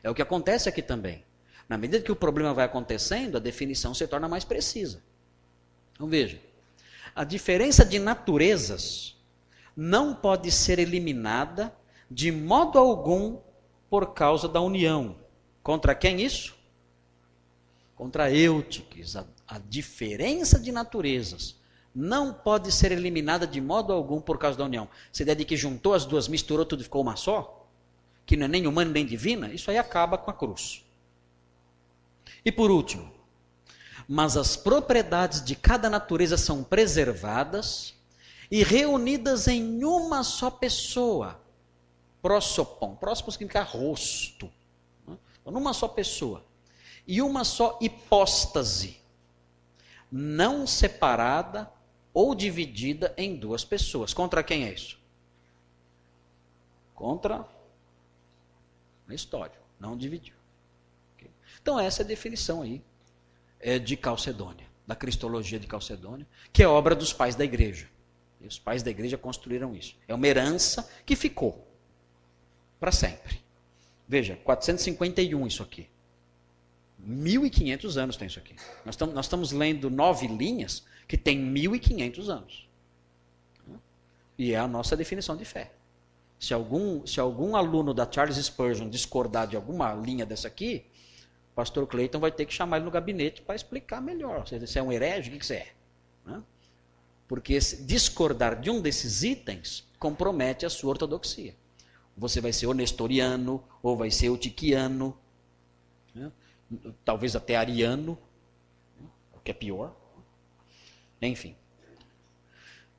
É o que acontece aqui também. Na medida que o problema vai acontecendo, a definição se torna mais precisa. Então veja, a diferença de naturezas não pode ser eliminada de modo algum por causa da união. Contra quem isso? Contra Eutiques. A diferença de naturezas não pode ser eliminada de modo algum por causa da união. Se der de que juntou as duas, misturou tudo e ficou uma só, que não é nem humana nem divina, isso aí acaba com a cruz. E por último, mas as propriedades de cada natureza são preservadas e reunidas em uma só pessoa. Prosopon. Próximo significa rosto. Então, numa só pessoa. E uma só hipóstase. Não separada ou dividida em duas pessoas. Contra quem é isso? Contra a história. Não dividiu. Okay? Então essa é a definição aí de Calcedônia, da cristologia de Calcedônia, que é obra dos pais da igreja. E os pais da igreja construíram isso. É uma herança que ficou para sempre. Veja, 451 isso aqui. 1.500 anos tem isso aqui. Nós estamos lendo 9 linhas que tem 1.500 anos. E é a nossa definição de fé. Se algum aluno da Charles Spurgeon discordar de alguma linha dessa aqui, o pastor Clayton vai ter que chamar ele no gabinete para explicar melhor. Se é um herege, o que você é? Porque discordar de um desses itens compromete a sua ortodoxia. Você vai ser ou nestoriano, ou vai ser eutiquiano, talvez até ariano, o que é pior. Enfim.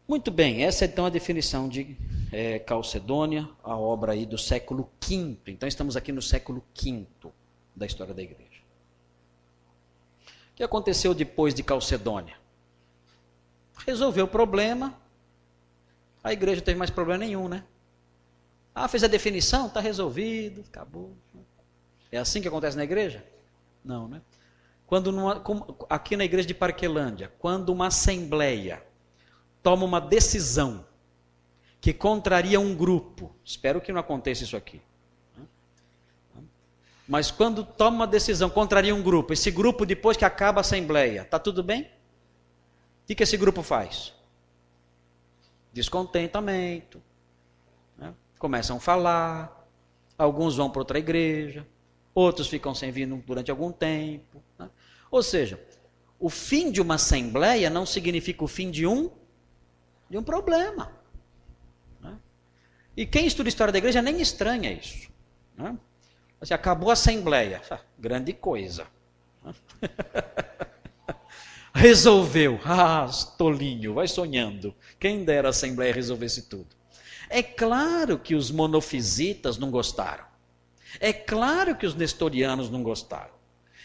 Muito bem, essa é então a definição de Calcedônia, a obra aí do século V. Então estamos aqui no século V da história da igreja. O que aconteceu depois de Calcedônia? Resolveu o problema, a igreja não teve mais problema nenhum, né? Fez a definição, está resolvido, acabou. É assim que acontece na igreja? Não, né? Aqui na igreja de Parquelândia, quando uma assembleia toma uma decisão que contraria um grupo, espero que não aconteça isso aqui, mas quando toma uma decisão contraria um grupo, esse grupo depois que acaba a assembleia, está tudo bem? O que esse grupo faz? Descontentamento, né? Começam a falar, alguns vão para outra igreja, outros ficam sem vir durante algum tempo, né? Ou seja, o fim de uma assembleia não significa o fim de um problema. Né? E quem estuda a história da igreja nem estranha isso. Né? Assim, acabou a assembleia, grande coisa. Resolveu, tolinho, vai sonhando. Quem dera a assembleia resolvesse tudo. É claro que os monofisitas não gostaram. É claro que os nestorianos não gostaram.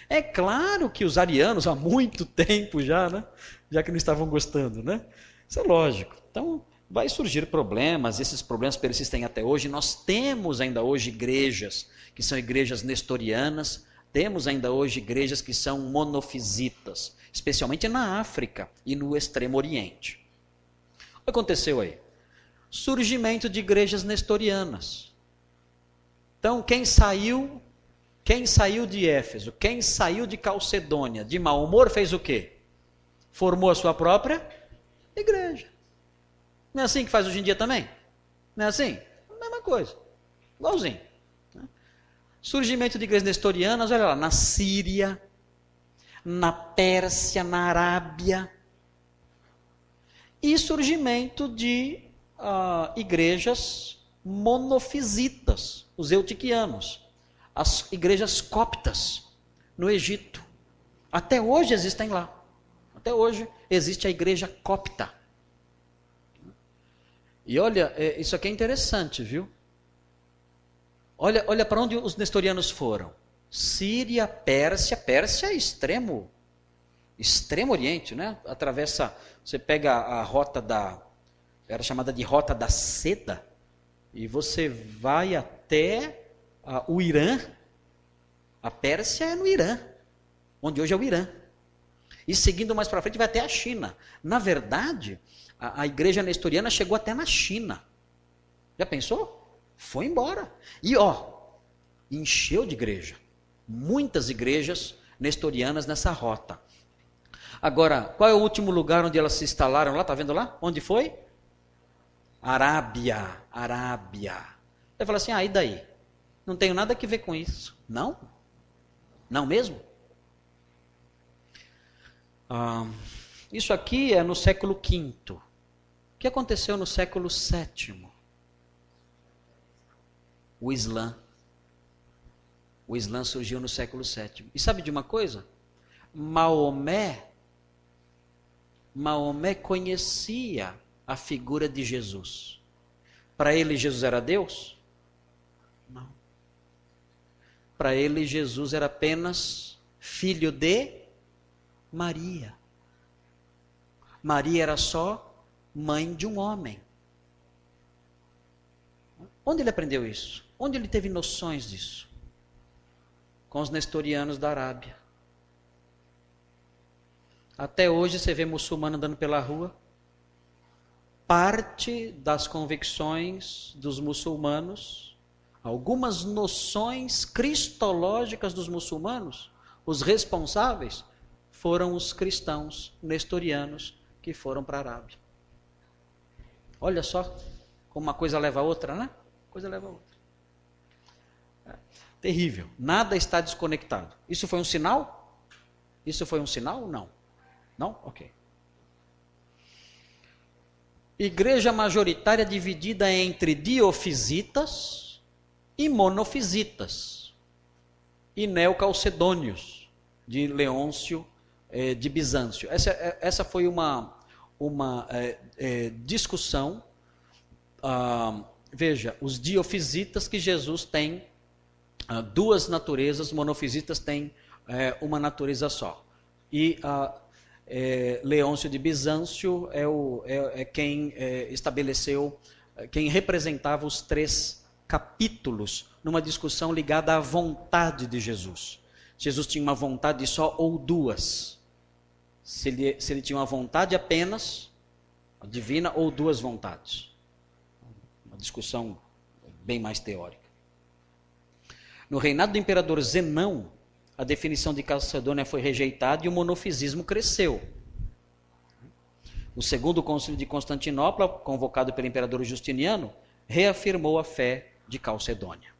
É claro que os arianos, há muito tempo já, né? Já que não estavam gostando, né? Isso é lógico. Então, vai surgir problemas, esses problemas persistem até hoje. Nós temos ainda hoje igrejas que são igrejas nestorianas, temos ainda hoje igrejas que são monofisitas, especialmente na África e no Extremo Oriente. O que aconteceu aí? Surgimento de igrejas nestorianas. Então, quem saiu de Éfeso, quem saiu de Calcedônia, de mau humor, fez o quê? Formou a sua própria igreja. Não é assim que faz hoje em dia também? Não é assim? A mesma coisa. Igualzinho. Surgimento de igrejas nestorianas, olha lá, na Síria, na Pérsia, na Arábia. E surgimento de igrejas monofisitas, os eutiquianos. As igrejas coptas no Egito. Até hoje existem lá. Até hoje existe a igreja copta. E olha, isso aqui é interessante, viu? Olha para onde os nestorianos foram. Síria, Pérsia é extremo Oriente, né? Atravessa, você pega a rota era chamada de Rota da Seda, e você vai até o Irã. A Pérsia é no Irã, onde hoje é o Irã. E seguindo mais para frente vai até a China. Na verdade, a igreja nestoriana chegou até na China. Já pensou? Foi embora. E encheu de igreja. Muitas igrejas nestorianas nessa rota. Agora, qual é o último lugar onde elas se instalaram lá? Está vendo lá? Onde foi? Arábia. Ele fala assim, e daí? Não tenho nada a ver com isso. Não? Não mesmo? Isso aqui é no século V. O que aconteceu no século VII? O Islã. O Islã surgiu no século VII. E sabe de uma coisa? Maomé conhecia a figura de Jesus. Para ele, Jesus era Deus? Não. Para ele, Jesus era apenas filho de Maria. Maria era só mãe de um homem. Onde ele aprendeu isso? Onde ele teve noções disso? Com os nestorianos da Arábia. Até hoje você vê muçulmano andando pela rua. Parte das convicções dos muçulmanos, algumas noções cristológicas dos muçulmanos, os responsáveis foram os cristãos nestorianos que foram para a Arábia. Olha só como uma coisa leva a outra, né? Coisa leva a outra. Terrível. Nada está desconectado. Isso foi um sinal? Isso foi um sinal? Não. Não? Ok. Igreja majoritária dividida entre diofisitas e monofisitas. E neocalcedônios, de Leôncio de Bizâncio. Essa foi uma discussão. Veja, os diofisitas, que Jesus tem duas naturezas, monofisitas têm uma natureza só. E Leôncio de Bizâncio é quem estabeleceu, quem representava os 3 capítulos numa discussão ligada à vontade de Jesus. Jesus tinha uma vontade só ou duas. Se ele tinha uma vontade apenas divina ou duas vontades. Uma discussão bem mais teórica. No reinado do imperador Zenão, a definição de Calcedônia foi rejeitada e o monofisismo cresceu. O segundo concílio de Constantinopla, convocado pelo imperador Justiniano, reafirmou a fé de Calcedônia.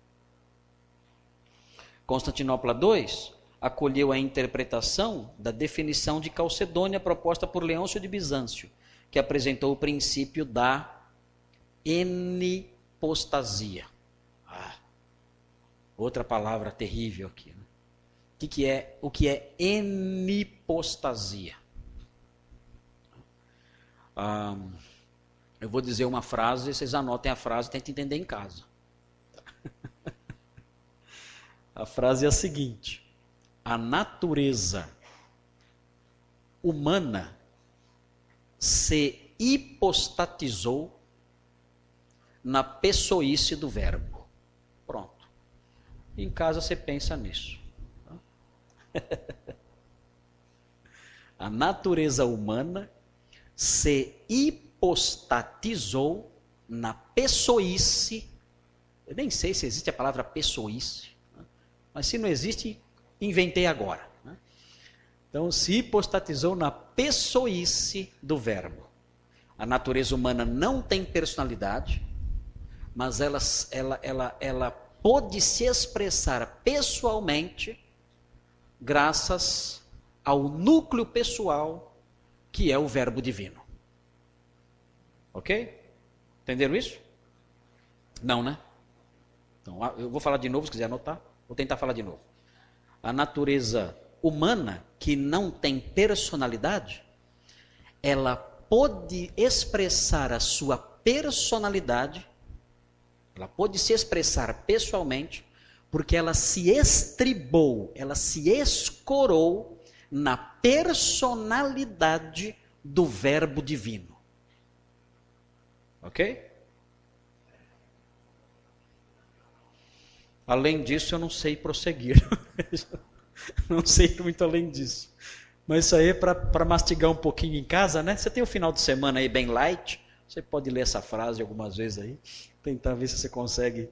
Constantinopla II acolheu a interpretação da definição de Calcedônia proposta por Leôncio de Bizâncio, que apresentou o princípio da enipostasia. Outra palavra terrível aqui, né? O que é enipostasia? Eu vou dizer uma frase, vocês anotem a frase e tentem entender em casa. A frase é a seguinte: a natureza humana se hipostatizou na pessoice do verbo. Pronto. Em casa você pensa nisso. A natureza humana se hipostatizou na pessoice. Eu nem sei se existe a palavra pessoice, né? Mas se não existe, inventei agora, né? Então, se hipostatizou na pessoice do verbo. A natureza humana não tem personalidade, mas ela pôde se expressar pessoalmente graças ao núcleo pessoal que é o verbo divino. Ok? Entenderam isso? Não, né? Então, eu vou falar de novo, se quiser anotar. Vou tentar falar de novo. A natureza humana, que não tem personalidade, ela pôde expressar a sua personalidade, ela pôde se expressar pessoalmente, porque ela se estribou, ela se escorou na personalidade do verbo divino. Ok? Além disso, eu não sei prosseguir. Não sei muito além disso. Mas isso aí é para mastigar um pouquinho em casa, né? Você tem o final de semana aí bem light, você pode ler essa frase algumas vezes aí, tentar ver se você consegue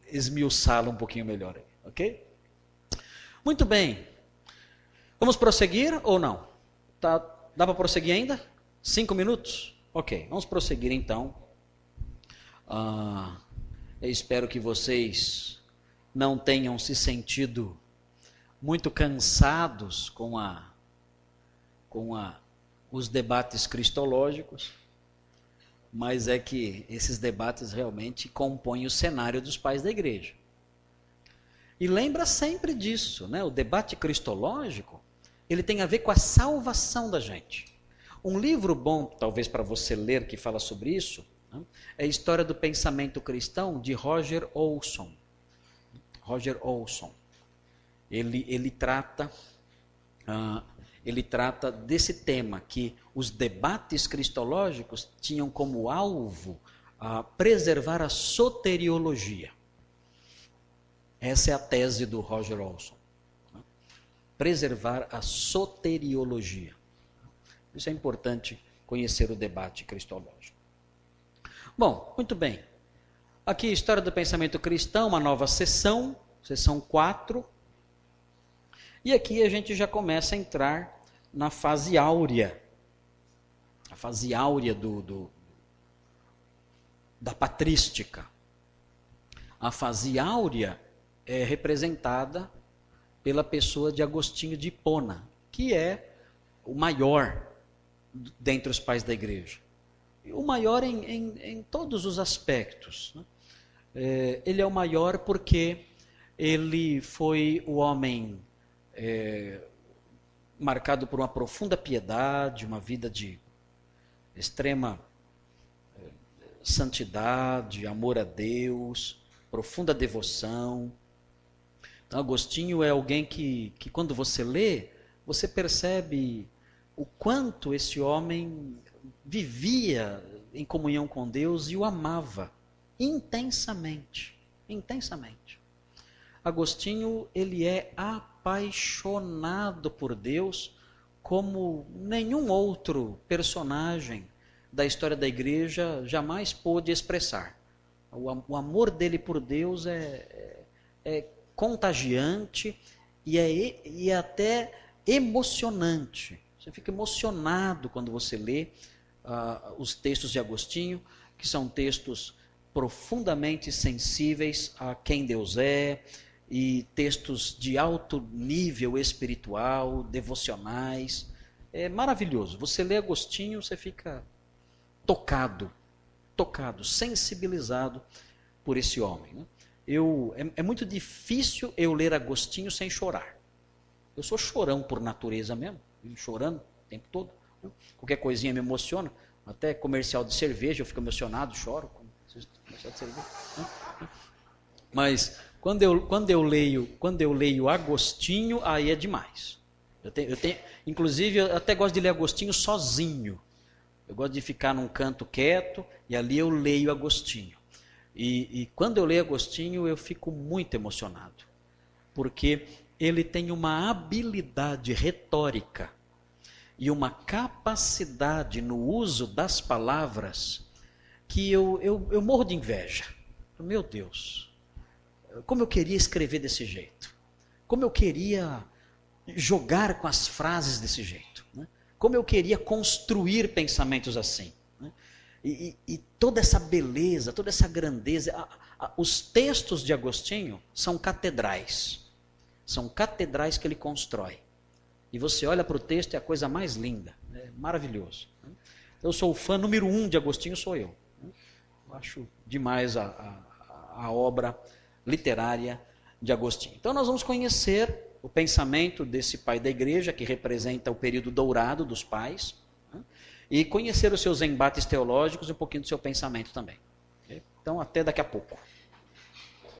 esmiuçá-la um pouquinho melhor aí, ok? Muito bem. Vamos prosseguir ou não? Dá para prosseguir ainda? 5 minutos? Ok, vamos prosseguir então. Eu espero que vocês não tenham se sentido muito cansados com os debates cristológicos, mas é que esses debates realmente compõem o cenário dos pais da igreja. E lembra sempre disso, né? O debate cristológico, ele tem a ver com a salvação da gente. Um livro bom, talvez para você ler, que fala sobre isso, né? É a História do Pensamento Cristão, de Roger Olson. Roger Olson. Ele trata desse tema, que os debates cristológicos tinham como alvo preservar a soteriologia. Essa é a tese do Roger Olson. Preservar a soteriologia. Isso é importante conhecer o debate cristológico. Bom, muito bem. Aqui, História do Pensamento Cristão, uma nova sessão 4. E aqui a gente já começa a entrar na fase áurea. A fase áurea da patrística. A fase áurea é representada pela pessoa de Agostinho de Hipona, que é o maior dentre os pais da igreja. O maior em todos os aspectos, né? Ele é o maior porque ele foi o homem marcado por uma profunda piedade, uma vida de extrema santidade, amor a Deus, profunda devoção. Então, Agostinho é alguém que quando você lê, você percebe o quanto esse homem vivia em comunhão com Deus e o amava intensamente, intensamente. Agostinho, ele é apaixonado por Deus como nenhum outro personagem da história da igreja jamais pôde expressar. O amor dele por Deus é contagiante e é até emocionante. Você fica emocionado quando você lê os textos de Agostinho, que são textos profundamente sensíveis a quem Deus é, e textos de alto nível espiritual, devocionais. É maravilhoso. Você lê Agostinho, você fica tocado, sensibilizado por esse homem, né? É muito difícil eu ler Agostinho sem chorar. Eu sou chorão por natureza mesmo, chorando o tempo todo. Né? Qualquer coisinha me emociona, até comercial de cerveja eu fico emocionado, choro. Comercial de cerveja, né? Mas quando eu leio Agostinho, aí é demais. Inclusive, eu até gosto de ler Agostinho sozinho. Eu gosto de ficar num canto quieto e ali eu leio Agostinho. E quando eu leio Agostinho, eu fico muito emocionado, porque ele tem uma habilidade retórica e uma capacidade no uso das palavras que eu morro de inveja. Meu Deus, como eu queria escrever desse jeito, como eu queria jogar com as frases desse jeito, né? Como eu queria construir pensamentos assim, né? E toda essa beleza, toda essa grandeza, os textos de Agostinho são catedrais que ele constrói. E você olha para o texto, é a coisa mais linda, é maravilhoso. Eu sou o fã número 1 de Agostinho, sou eu. Eu acho demais a obra literária de Agostinho. Então nós vamos conhecer o pensamento desse pai da igreja, que representa o período dourado dos pais, né? E conhecer os seus embates teológicos e um pouquinho do seu pensamento também. Okay? Então até daqui a pouco.